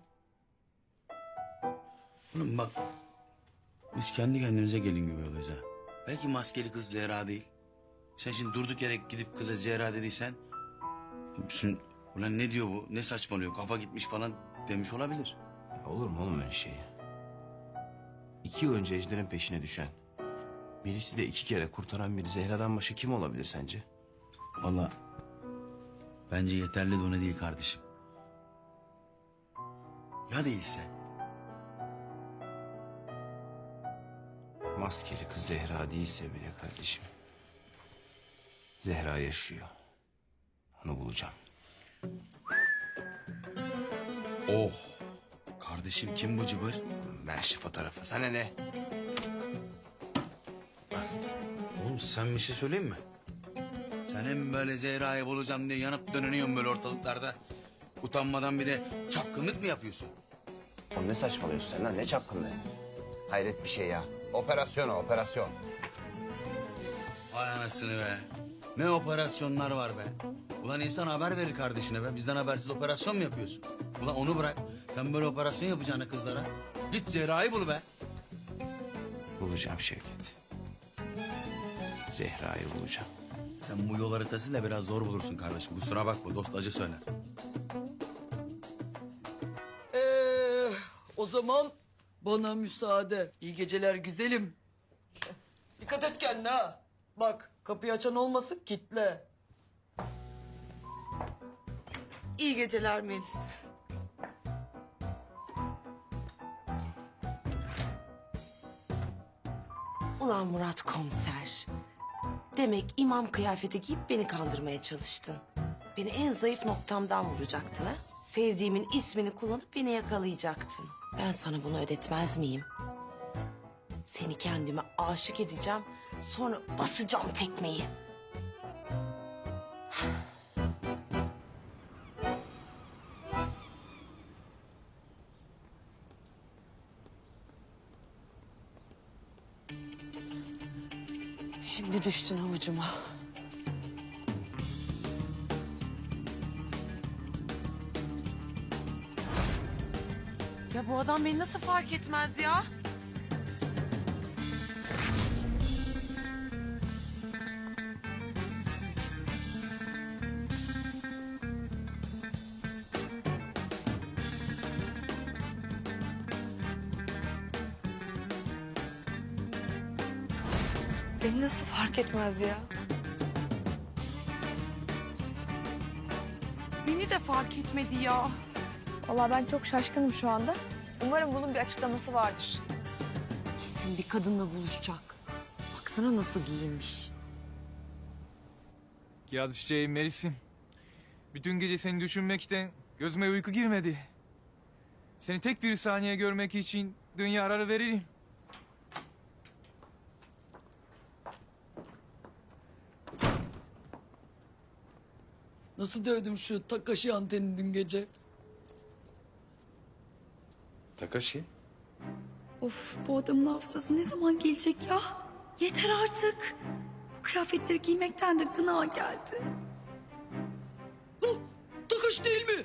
Oğlum bak. Biz kendi kendimize gelin gibi oluyoruz ha. Belki maskeli kız Zehra değil. Sen şimdi durduk yere gidip kıza Zehra dediysen... Şimdi, ulan ne diyor bu? Ne saçmalıyor? Kafa gitmiş falan demiş olabilir. Ya olur mu oğlum öyle şey ya? 2 yıl önce Ejder'in peşine düşen... Melis'i de 2 kere kurtaran biri Zehra'dan başka kim olabilir sence? Vallahi bence yeterli de ona değil kardeşim. Ya değilse? Maskeli kız Zehra değilse bile kardeşim. Zehra yaşıyor. Onu bulacağım. Oh! Kardeşim kim bu cıbır? Ver şu fotoğrafı. Sana ne? Oğlum sen bir şey söyleyeyim mi? Sen hem böyle Zehra'yı bulacağım diye yanıp döneniyorsun böyle ortalıklarda. Utanmadan bir de çapkınlık mı yapıyorsun? Oğlum ne saçmalıyorsun sen lan? Ne çapkınlığı? Hayret bir şey ya. Operasyon o, operasyon. Vay anasını be. Ne operasyonlar var be. Ulan insan haber verir kardeşine be. Bizden habersiz operasyon mu yapıyorsun? Ulan onu bırak. Sen böyle operasyon yapacağına kızlara. Git Zehra'yı bul be. Bulacağım Şevket. Zehra'yı bulacağım. Sen bu yol haritasıyla biraz zor bulursun kardeşim. Kusura bakma dost acı söyler. O zaman bana müsaade. İyi geceler güzelim. Dikkat et kendine ha. Bak kapıyı açan olmasın kitle. İyi geceler Melis. Ulan Murat komiser. Demek imam kıyafeti giyip beni kandırmaya çalıştın. Beni en zayıf noktamdan vuracaktın ha? Sevdiğimin ismini kullanıp beni yakalayacaktın. Ben sana bunu ödetmez miyim? Seni kendime aşık edeceğim. Sonra basacağım tekmeyi. Şimdi düştün avucuma. Ya bu adam beni nasıl fark etmez ya? Beni nasıl fark etmez ya? Beni de fark etmedi ya. Vallahi ben çok şaşkınım şu anda. Umarım bunun bir açıklaması vardır. Kesin bir kadınla buluşacak. Baksana nasıl giyinmiş. Ya düşeceğim Melis'im. Bütün gece seni düşünmekten gözüme uyku girmedi. Seni tek bir saniye görmek için dünya ararı veririm. Nasıl dövdüm şu Takashi antenini dün gece? Takashi? Of bu adamın hafızası ne zaman gelecek ya? Yeter artık. Bu kıyafetleri giymekten de gına geldi. Takashi değil mi?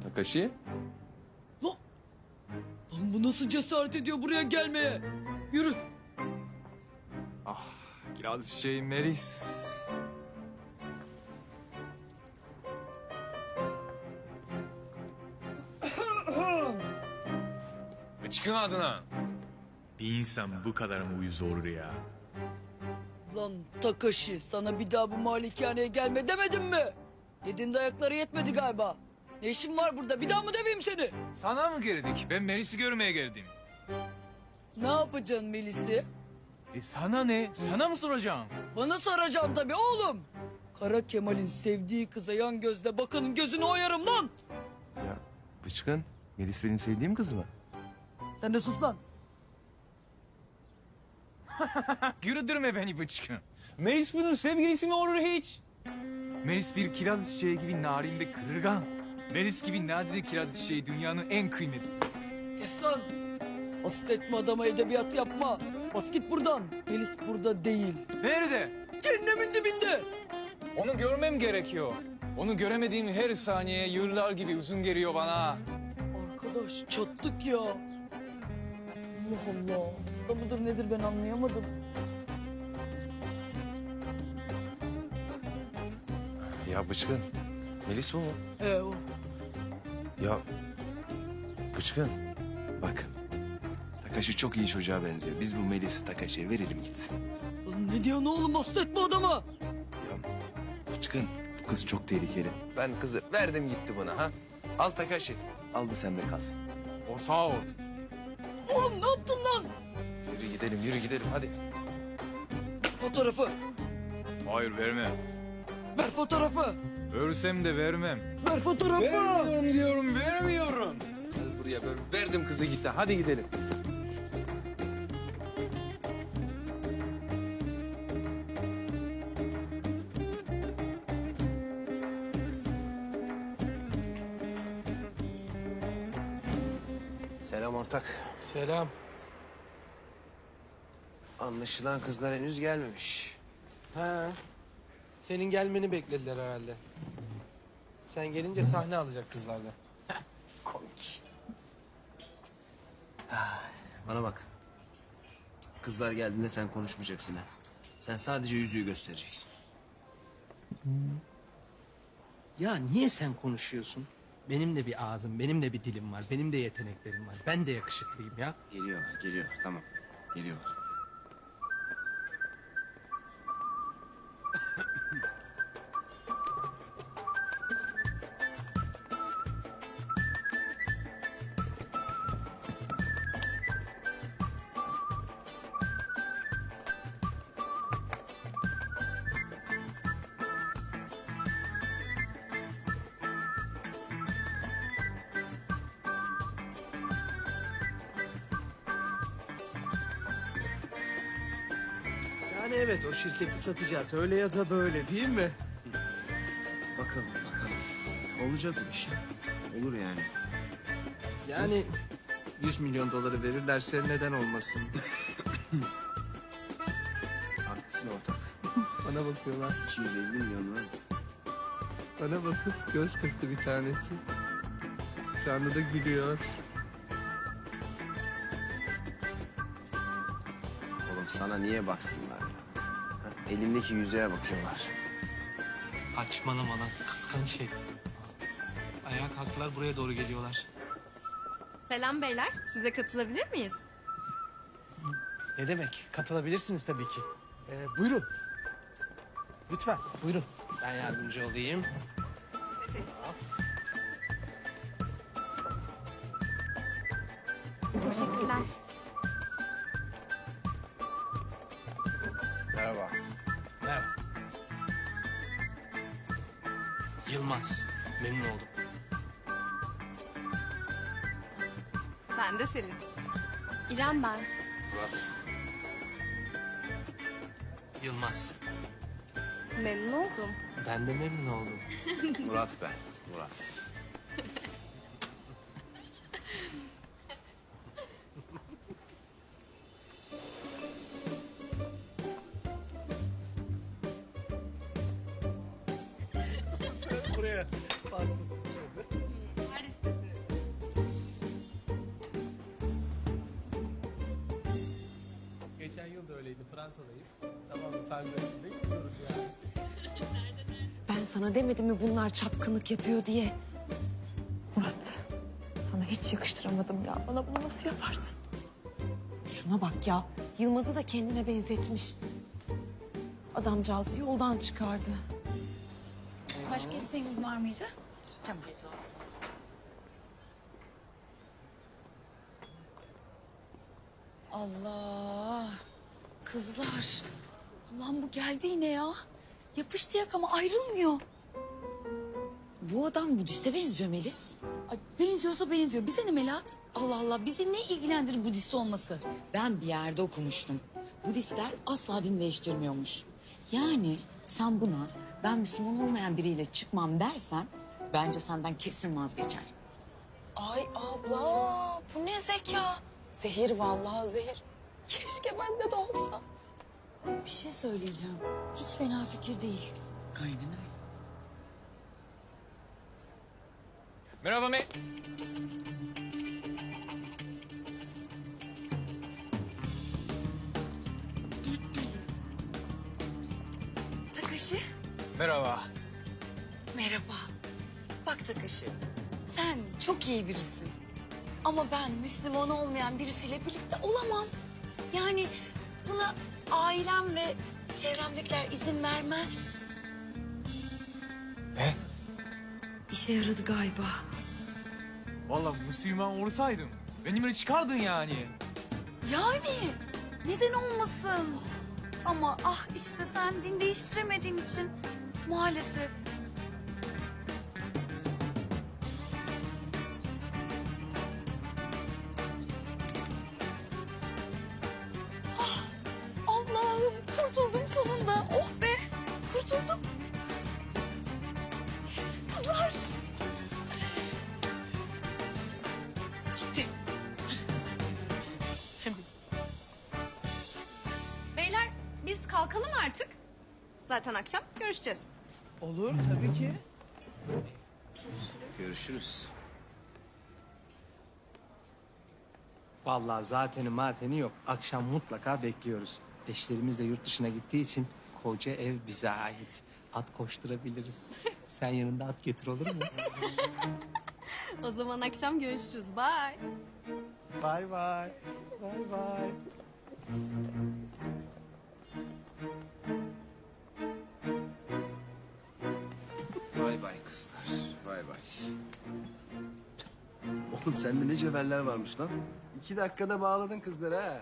Takashi? Lan bu nasıl cesaret ediyor buraya gelmeye? Yürü. Ya düşeceğim Melis. Çıkın adına. Bir insan bu kadar mı uyuz olur ya? Lan Takashi sana bir daha bu malikaneye gelme demedim mi? Yediğin dayakları yetmedi galiba. Ne işin var burada? Bir daha mı döveyim seni? Sana mı geldik? Ben Melis'i görmeye geldim. Ne yapacaksın Melis'i? Sana ne? Sana mı soracağım? Bana soracaksın tabii oğlum. Kara Kemal'in sevdiği kıza yan gözle bakanın gözünü oyarım lan. Ya Bıçkın Melis benim sevdiğim kız mı? Sen de sus lan. Güldürme beni bıçkın. Melis bunun sevgilisi mi olur hiç? Melis bir kiraz çiçeği gibi narin ve kırılgan. Melis gibi nadide kiraz çiçeği dünyanın en kıymetli. Kes lan. Basit etme adama edebiyat yapma. Bas git buradan. Melis burada değil. Nerede? Cehennemin dibinde. Onu görmem gerekiyor. Onu göremediğim her saniye yıllar gibi uzun geliyor bana. Arkadaş çattık ya. Allah Allah. Hasta mıdır nedir ben anlayamadım. Ya Bıçkın. Melis bu mu? O. Ya Bıçkın. Bak. Takashi çok iyi çocuğa benziyor. Biz bu Melis'i Takashi'ye verelim gitsin. Lan ne diyorsun oğlum? Hasta etme adama. Bıçkın. Bu kız çok tehlikeli. Ben kızı verdim gitti buna ha. Al Takashi. Al da sende kalsın. O sağ ol. Oğlum ne yaptın lan? Yürü gidelim hadi. Fotoğrafı. Hayır vermem. Ver fotoğrafı. Ölsem de vermem. Ver fotoğrafı. Vermiyorum diyorum, vermiyorum. Gel buraya, verdim kızı gitti. Hadi gidelim. Selam ortak. Selam. Anlaşılan kızlar henüz gelmemiş. Ha. Senin gelmeni beklediler herhalde. Sen gelince sahne alacak kızlardan. Komik. Bana bak. Kızlar geldiğinde sen konuşmayacaksın ha. Sen sadece yüzüğü göstereceksin. Ya niye sen konuşuyorsun? Benim de bir ağzım, benim de bir dilim var, benim de yeteneklerim var. Ben de yakışıklıyım ya. Geliyorlar tamam. Geliyorlar. Yani evet o şirketi satacağız öyle ya da böyle değil mi? Bakalım. Olacak o iş. Olur yani. Yani 100 milyon doları verirlerse neden olmasın? Haklısın ortak. Bana bakıyorlar. 250 milyon var. Bana bakıp göz kırptı bir tanesi. Şu anda da gülüyor. Oğlum sana niye baksınlar ya? Ha, elindeki yüzüğe bakıyorlar. Saçmalama lan kıskanç şey. Ayağa kalktılar buraya doğru geliyorlar. Selam beyler, size katılabilir miyiz? Ne demek? Katılabilirsiniz tabii ki. Buyurun. Lütfen buyurun. Ben yardımcı olayım. Teşekkürler. Merhaba. Merhaba. Yılmaz. Memnun oldum. Ben de Selin. İrem ben. Murat. Yılmaz. Memnun oldum. Ben de memnun oldum. Murat ben. Murat. Buraya fazla sıçradı. Geçen yıl da öyleydi. Fransa'dayız. Tamam Sargı'da gidiyoruz yani. Ben sana demedim mi bunlar çapkınlık yapıyor diye? Murat, sana hiç yakıştıramadım ya. Bana bunu nasıl yaparsın? Şuna bak ya. Yılmaz'ı da kendine benzetmiş. Adamcağızı yoldan çıkardı. Başka isteğiniz var mıydı? Tamam. Allah. Kızlar. Allah'ım bu geldi yine ya. Yapıştı yakama ayrılmıyor. Bu adam Budist'e benziyor Melis. Ay, benziyorsa benziyor. Bize ne Melahat? Allah Allah, bizi ne ilgilendirir Budist olması? Ben bir yerde okumuştum. Budistler asla din değiştirmiyormuş. Yani sen buna ben Müslüman olmayan biriyle çıkmam dersen bence senden kesin vazgeçer. Ay abla bu ne zeka. Zehir vallahi zehir. Keşke bende de olsa. Bir şey söyleyeceğim. Hiç fena fikir değil. Aynen öyle. Merhaba Takashi. Merhaba. Merhaba. Bak Takashi, sen çok iyi birisin. Ama ben Müslüman olmayan birisiyle birlikte olamam. Yani buna ailem ve çevremdekiler izin vermez. Ne? İşe yaradı galiba. Vallahi Müslüman olsaydım benimle çıkardın yani. Yani neden olmasın? Ama ah işte sen din değiştiremediğin için maalesef. Ah, Allah'ım kurtuldum sonunda. Oh be kurtuldum. Kızlar. Gitti. Beyler biz kalkalım artık. Zaten akşam görüşeceğiz. Olur tabii ki. Görüşürüz. Vallahi zateni mateni yok. Akşam mutlaka bekliyoruz. Eşlerimiz de yurt dışına gittiği için koca ev bize ait. At koşturabiliriz. Sen yanında at getir olur mu? O zaman akşam görüşürüz. Bye. Bay bay. Bay bay. Vay vay kızlar. Vay vay. Oğlum sende ne cevherler varmış lan. 2 dakikada bağladın kızları ha.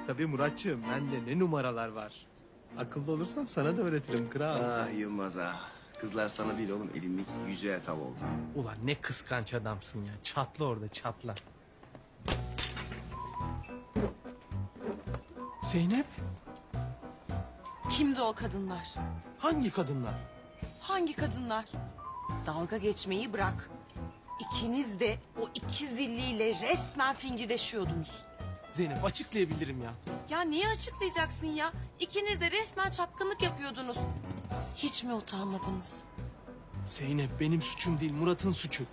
Tabii Muratçığım, bende ne numaralar var. Akıllı olursan sana da öğretirim kral. Ah Yılmaz ah. Kızlar sana değil oğlum elinlik yüzüğe tav oldu. Ulan ne kıskanç adamsın ya. Çatla orada çatla. Zeynep. Kimdi o kadınlar? Hangi kadınlar? Hangi kadınlar? Dalga geçmeyi bırak. İkiniz de o iki zilliyle resmen fingirdeşiyordunuz. Zeynep açıklayabilirim ya. Ya niye açıklayacaksın ya? İkiniz de resmen çapkınlık yapıyordunuz. Hiç mi utanmadınız? Zeynep benim suçum değil Murat'ın suçu.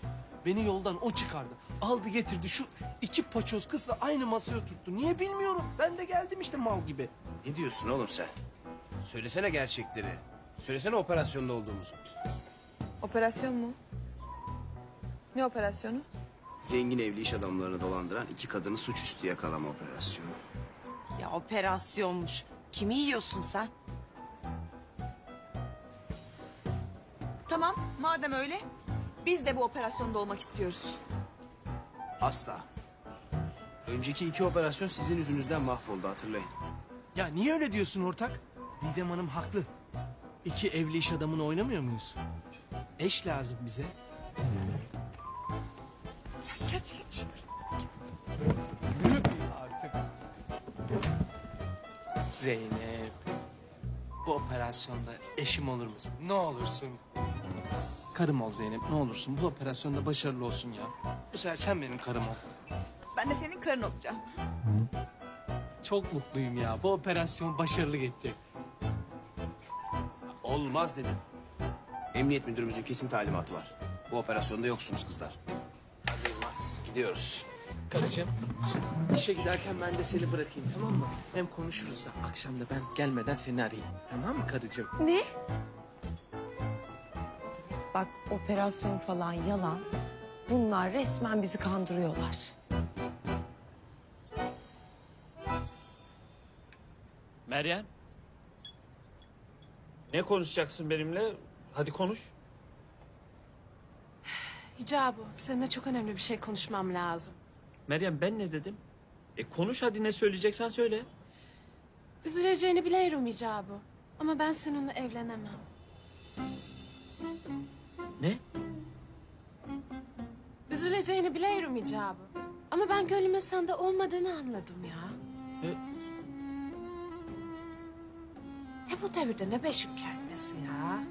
Beni yoldan o çıkardı. Aldı getirdi şu 2 paçoz kızla aynı masaya oturttu. Niye bilmiyorum. Ben de geldim işte mal gibi. Ne diyorsun oğlum sen? Söylesene gerçekleri. Söylesene operasyonda olduğumuzu. Operasyon mu? Ne operasyonu? Zengin evli iş adamlarını dolandıran 2 kadını suçüstü yakalama operasyonu. Ya operasyonmuş. Kimi yiyorsun sen? Tamam, madem öyle biz de bu operasyonda olmak istiyoruz. Asla. Önceki 2 operasyon sizin yüzünüzden mahvoldu hatırlayın. Ya niye öyle diyorsun ortak? Didem Hanım haklı. 2 evli iş adamını oynamıyor muyuz? Eş lazım bize. Sen geç. Yürü artık. Zeynep. Bu operasyonda eşim olur musun? Ne olursun. Karım ol Zeynep ne olursun. Bu operasyonda başarılı olsun ya. Bu sefer sen benim karım ol. Ben de senin karın olacağım. Çok mutluyum ya. Bu operasyon başarılı geçecek. Olmaz dedim. Emniyet müdürümüzün kesin talimatı var. Bu operasyonda yoksunuz kızlar. Hadi Yılmaz gidiyoruz. Karıcığım işe giderken ben de seni bırakayım tamam mı? Hem konuşuruz da akşam da ben gelmeden seni arayayım. Tamam mı karıcığım? Ne? Bak operasyon falan yalan. Bunlar resmen bizi kandırıyorlar. Meryem. Ne konuşacaksın benimle? Hadi konuş. Hicabu seninle çok önemli bir şey konuşmam lazım. Meryem ben ne dedim? Konuş hadi ne söyleyeceksen söyle. Üzüleceğini biliyorum Hicabu. Ama ben seninle evlenemem. Ne? Üzüleceğini biliyorum icabı. Ama ben gönlümün sende olmadığını anladım ya. Bu devirde ne beşik kermesi ya.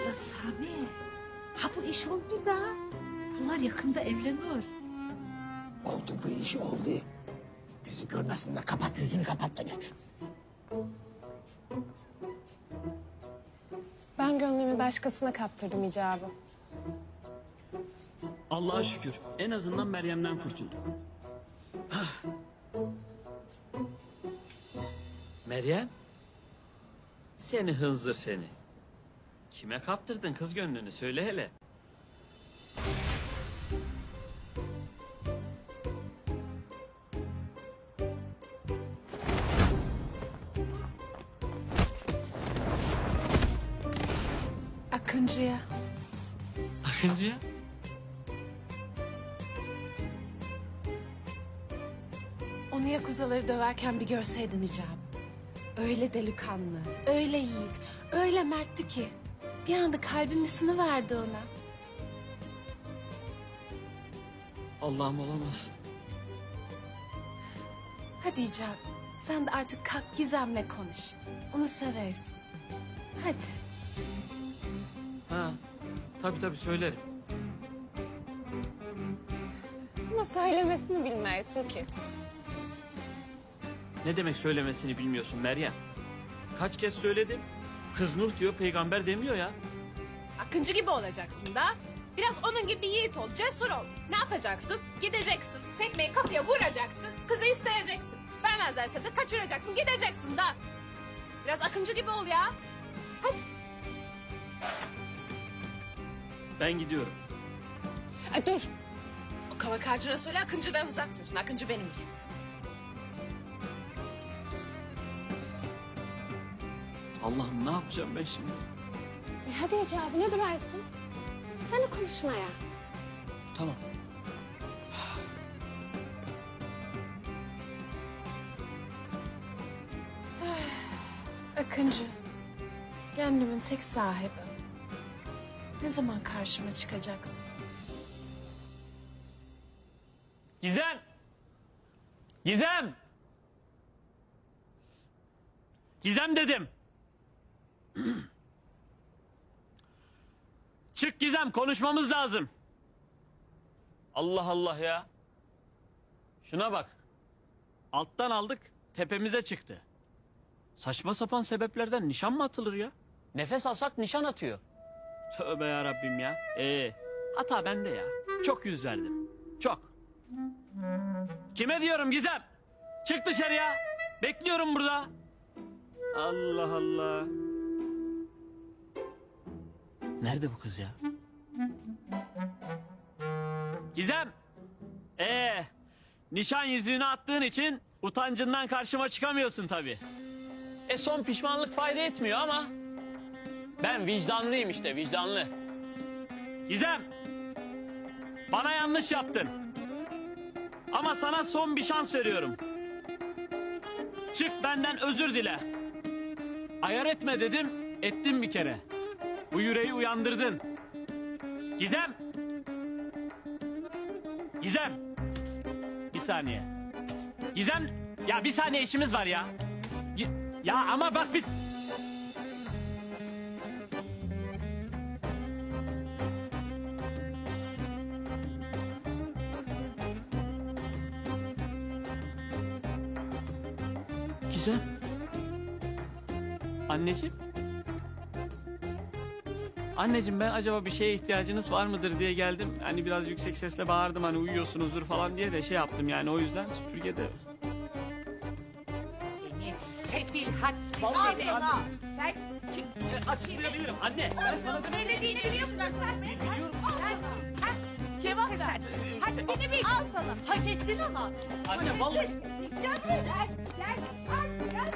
Ula Sami, ha bu iş oldu da. Bunlar yakında evlenir. Oldu bu iş oldu. Bizi görmesinler. Kapat yüzünü kapat da git. Ben gönlümü başkasına kaptırdım icabı. Allah'a şükür. En azından Meryem'den kurtulduk. Hah. Meryem? Seni hınzır seni. Kime kaptırdın kız gönlünü söyle hele. Akıncı'ya. Akıncı'ya? Onu yakuzaları döverken bir görseydin icabı. Öyle delikanlı, öyle yiğit, öyle mertti ki. Bir anda kalbim ısınıverdi ona. Allah'ım olamaz. Hadi icabı, sen de artık kalk Gizem'le konuş. Onu seversin. Hadi. Ha, tabii söylerim. Ama söylemesini bilmezsin ki. Ne demek söylemesini bilmiyorsun Meryem? Kaç kez söyledim. Kız Nuh diyor, peygamber demiyor ya. Akıncı gibi olacaksın da. Biraz onun gibi yiğit ol, cesur ol. Ne yapacaksın? Gideceksin, tekmeyi kapıya vuracaksın, kızı isteyeceksin. Vermezlerse de kaçıracaksın, gideceksin da. Biraz Akıncı gibi ol ya. Hadi. Ben gidiyorum. Ay dur. O kavak ağacına söyle Akıncı'dan uzak dursun. Akıncı benimdir. Allah'ım ne yapacağım ben şimdi? Hadi icabı ne durarsın? Sana konuşmaya. Tamam. Akıncı. Gönlümün tek sahibi. Ne zaman karşıma çıkacaksın? Gizem! Gizem! Gizem dedim. Çık Gizem, konuşmamız lazım. Allah Allah ya. Şuna bak. Alttan aldık, tepemize çıktı. Saçma sapan sebeplerden nişan mı atılır ya? Nefes alsak nişan atıyor. Tövbe ya Rabbim ya. Hata bende ya. Çok yüz verdim. Çok. Kime diyorum Gizem? Çık dışarıya. Bekliyorum burada. Allah Allah. Nerede bu kız ya? Gizem. Nişan yüzüğünü attığın için utancından karşıma çıkamıyorsun tabii. Son pişmanlık fayda etmiyor ama ben vicdanlıyım işte, vicdanlı. Gizem. Bana yanlış yaptın. Ama sana son bir şans veriyorum. Çık benden özür dile. Ayar etme dedim, ettim bir kere. Bu yüreği uyandırdın. Gizem. Gizem. Bir saniye. Gizem. Ya bir saniye işimiz var ya. Ya ama bak biz... Gizem. Anneciğim. Anneciğim ben acaba bir şeye ihtiyacınız var mıdır diye geldim. Hani biraz yüksek sesle bağırdım hani uyuyorsunuzdur falan diye de şey yaptım yani o yüzden süpürgede. Sefil hadsiz Vallahi seni. sana. Sen Açıklayabilirim anne. Ben sana ne dediğini biliyorsun sen mi? Biliyorum. Cevap ver. Hadi beni bil. Al sana. Hak ettin ama. Anne vallahi. Gel buraya. Gel. Gel.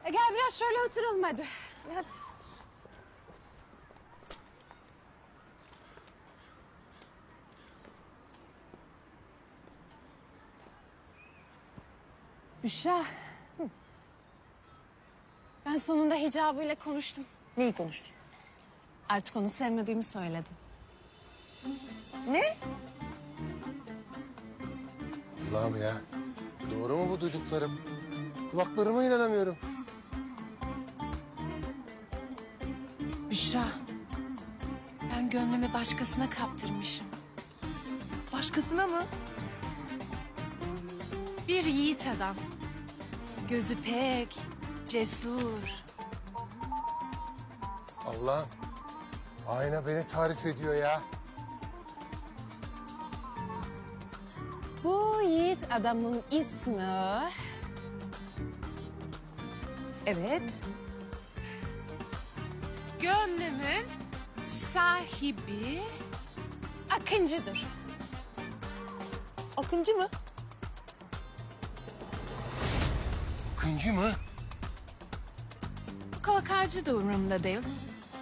Gel biraz şöyle oturalım hadi. Hadi. Büşra. Ben sonunda hicabıyla konuştum. Neyi konuştun? Artık onu sevmediğimi söyledim. Ne? Allah'ım ya. Doğru mu bu duyduklarım? Kulaklarıma inanamıyorum. Büşra. Ben gönlümü başkasına kaptırmışım. Başkasına mı? Bir yiğit adam. Gözü pek, cesur. Allah'ım. Ayna beni tarif ediyor ya. Bu yiğit adamın ismi... Evet. Gönlümün sahibi Akıncı'dır. Akıncı mı? Akıncı mı? Korkarcı da umurumda değil.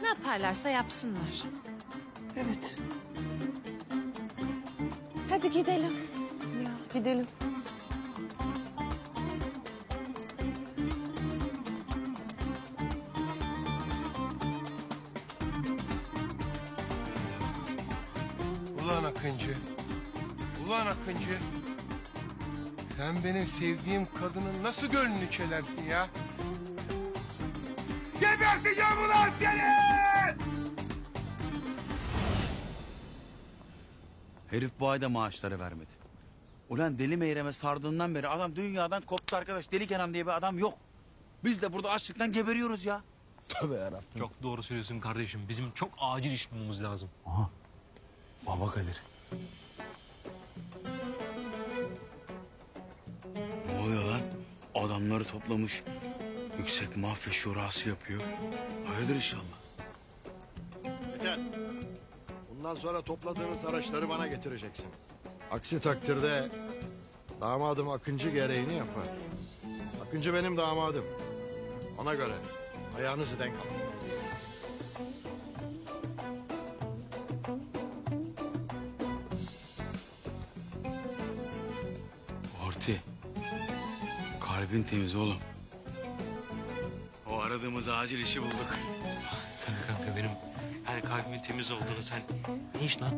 Ne yaparlarsa yapsınlar. Evet. Hadi gidelim. Ya gidelim. Ulan Akıncı. Ulan Akıncı. Sen benim sevdiğim kadının nasıl gönlünü çelersin ya? Geberteceğim ulan seni! Herif bu ayda maaşları vermedi. Ulan deli meyreme sardığından beri adam dünyadan koptu arkadaş. Deli Kenan diye bir adam yok. Biz de burada açlıktan geberiyoruz ya. Tövbe yarabbim. Çok doğru söylüyorsun kardeşim. Bizim çok acil iş bulmamız lazım. Aha. Baba Kadir. Ne oluyor lan? Adamları toplamış. Yüksek mafya şurası yapıyor. Hayırdır inşallah. Yeter. Bundan sonra topladığınız araçları bana getireceksiniz. Aksi takdirde damadım Akıncı gereğini yapar. Akıncı benim damadım. Ona göre ayağınızı denk alın. Orti. Kalbin temiz oğlum. O aradığımız acil işi bulduk. Tabii kanka benim her kalbimin temiz olduğunu sen... Ne iş lan?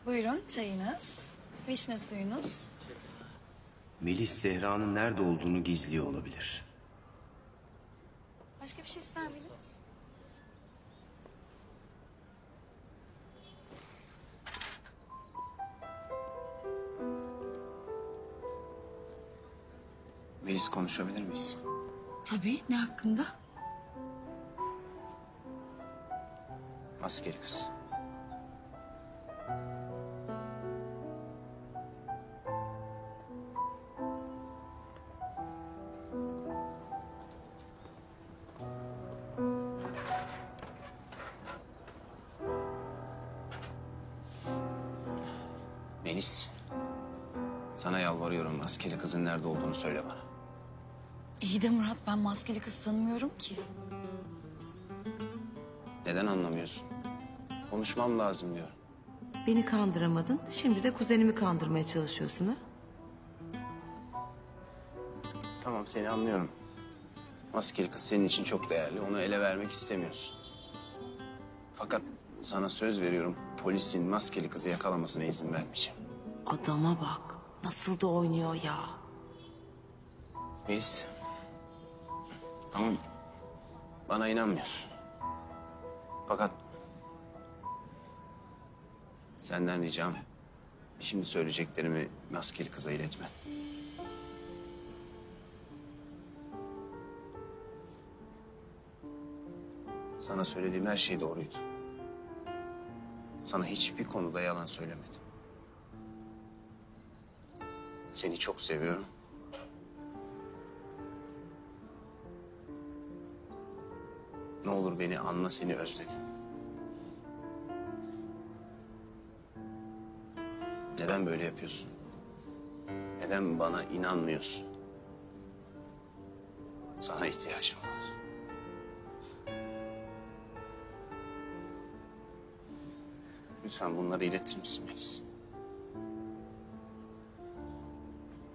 Buyurun çayınız, vişne suyunuz. Melih Zehra'nın nerede olduğunu gizliyor olabilir. Başka bir şey ister miydiniz? Melis konuşabilir miyiz? Tabii, ne hakkında? Maskeli kız. Melis. Sana yalvarıyorum, maskeli kızın nerede olduğunu söyle bana. İyi de Murat, ben maskeli kız tanımıyorum ki. Neden anlamıyorsun? Konuşmam lazım diyorum. Beni kandıramadın. Şimdi de kuzenimi kandırmaya çalışıyorsun ha? Tamam, seni anlıyorum. Maskeli kız senin için çok değerli. Onu ele vermek istemiyorsun. Fakat sana söz veriyorum, polisin maskeli kızı yakalamasına izin vermeyeceğim. Adama bak. Nasıl da oynuyor ya. Melis. Tamam. Bana inanmıyorsun. Fakat senden ricam şimdi söyleyeceklerimi maskeli kıza iletme. Sana söylediğim her şey doğruydu. Sana hiçbir konuda yalan söylemedim. Seni çok seviyorum. Ne olur beni anla, seni özledim. Neden böyle yapıyorsun? Neden bana inanmıyorsun? Sana ihtiyacım var. Lütfen bunları iletir misin Melis?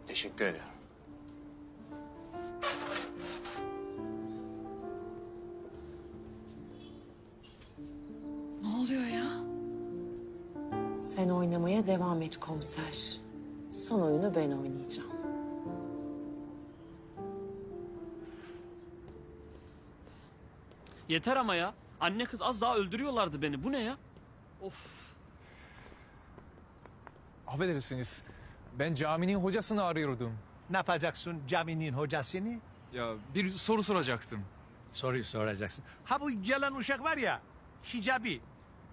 Teşekkür ederim. Ne oluyor ya? Sen oynamaya devam et komiser. Son oyunu ben oynayacağım. Yeter ama ya. Anne kız az daha öldürüyorlardı beni. Bu ne ya? Of. Affedersiniz. Ben caminin hocasını arıyordum. Ne yapacaksın caminin hocasını? Ya bir soru soracaktım. Soruyu soracaksın. Ha bu yalan uşak var ya, Hicabi.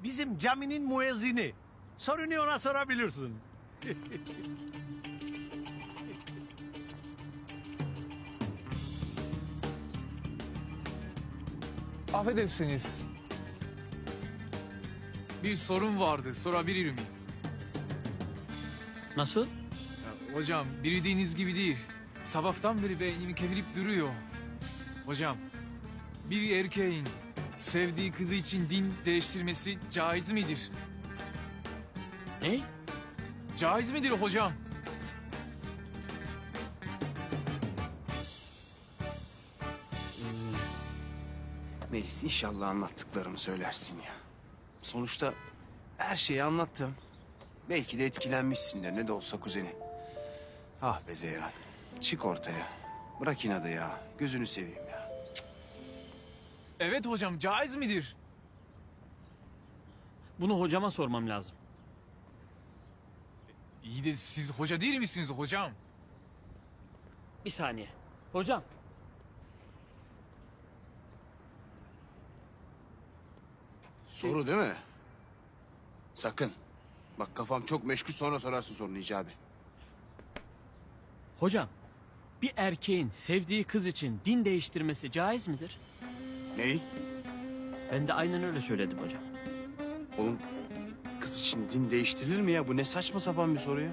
Bizim caminin müezzini. Sorunu ona sorabilirsin. Affedersiniz. Bir sorun vardı. Sorabilir miyim? Nasıl? Ya, hocam bildiğiniz gibi değil. Sabahtan beri beynimi kemirip duruyor. Hocam bir erkeğin sevdiği kızı için din değiştirmesi caiz midir? Ne? Caiz midir hocam? Melis inşallah anlattıklarımı söylersin ya. Sonuçta her şeyi anlattım. Belki de etkilenmişsindir ne de olsa kuzeni. Ah be Zehra. Çık ortaya. Bırak inadı ya. Gözünü seveyim ya. Evet hocam caiz midir? Bunu hocama sormam lazım. İyi de siz hoca değil misiniz hocam? Bir saniye. Hocam. Soru değil mi? Sakın. Bak kafam çok meşgul sonra sorarsın sorunu Hicabi. Hocam. Bir erkeğin sevdiği kız için din değiştirmesi caiz midir? Ney? Ben de aynen öyle söyledim hocam. Oğlum kız için din değiştirilir mi ya? Bu ne saçma sapan bir soru ya?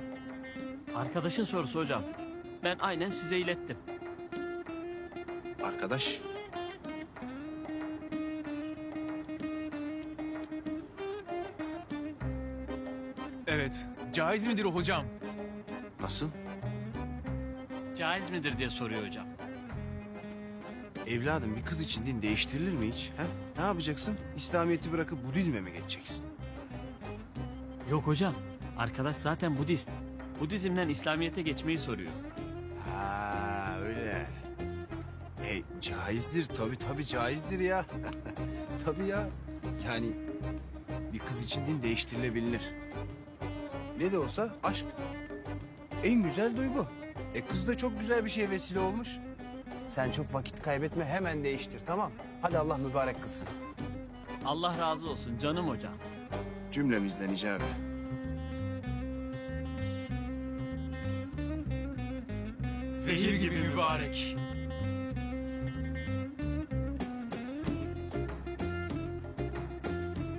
Arkadaşın sorusu hocam. Ben aynen size ilettim. Arkadaş. Evet. Caiz midir hocam? Nasıl? Caiz midir diye soruyor hocam. Evladım bir kız için din değiştirilir mi hiç? He? Ne yapacaksın? İslamiyet'i bırakıp Budizm'e mi geçeceksin? Yok hocam. Arkadaş zaten Budist. Budizm'den İslamiyet'e geçmeyi soruyor. Ha öyle. Caizdir tabii caizdir ya. Tabii ya. Yani bir kız için din değiştirilebilir. Ne de olsa aşk en güzel duygu. Kız da çok güzel bir şeye vesile olmuş. Sen çok vakit kaybetme hemen değiştir tamam. Hadi Allah mübarek kılsın. Allah razı olsun canım hocam. Cümlemizden icabı. Zehir gibi mübarek.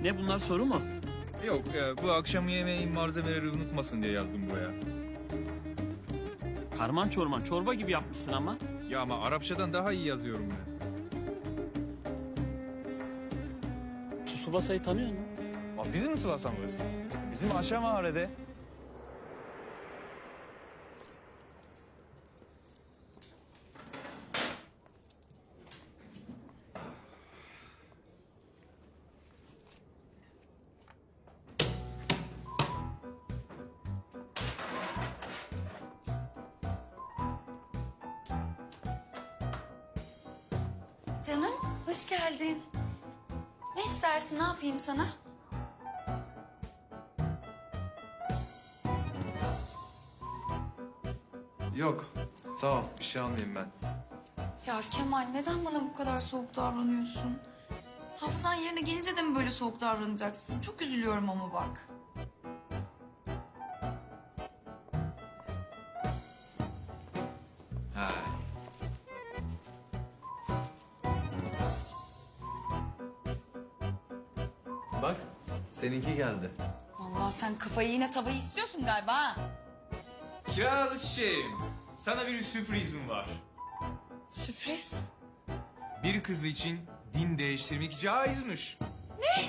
Ne bunlar soru mu? Yok bu akşam yemeğin malzemeleri unutmasın diye yazdım buraya. Karman çorman çorba gibi yapmışsın ama. Ya ama Arapçadan daha iyi yazıyorum ben. Tsubasa'yı tanıyor musun? Bizim Tsubasa'mız. Bizim aşağı mahallede. Canım, hoş geldin. Ne istersin, ne yapayım sana? Yok, sağ ol. Bir şey almayayım ben. Ya Kemal, neden bana bu kadar soğuk davranıyorsun? Hafızan yerine gelince de mi böyle soğuk davranacaksın? Çok üzülüyorum ama bak. Ha. Bak, seninki geldi. Vallahi sen kafayı yine tavayı istiyorsun galiba ha? Kiraz çiçeğim. Sana bir sürprizim var. Sürpriz. Bir kız için din değiştirmek caizmiş. Ne?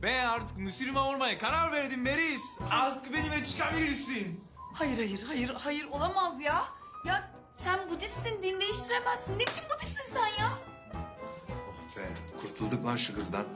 Ben artık Müslüman olmaya karar verdim Meris. Artık benimle çıkabilirsin. Hayır olamaz ya. Ya sen Budistsin, din değiştiremezsin. Ne biçim Budistsin sen ya? Oh be, kurtulduk lan şu kızdan.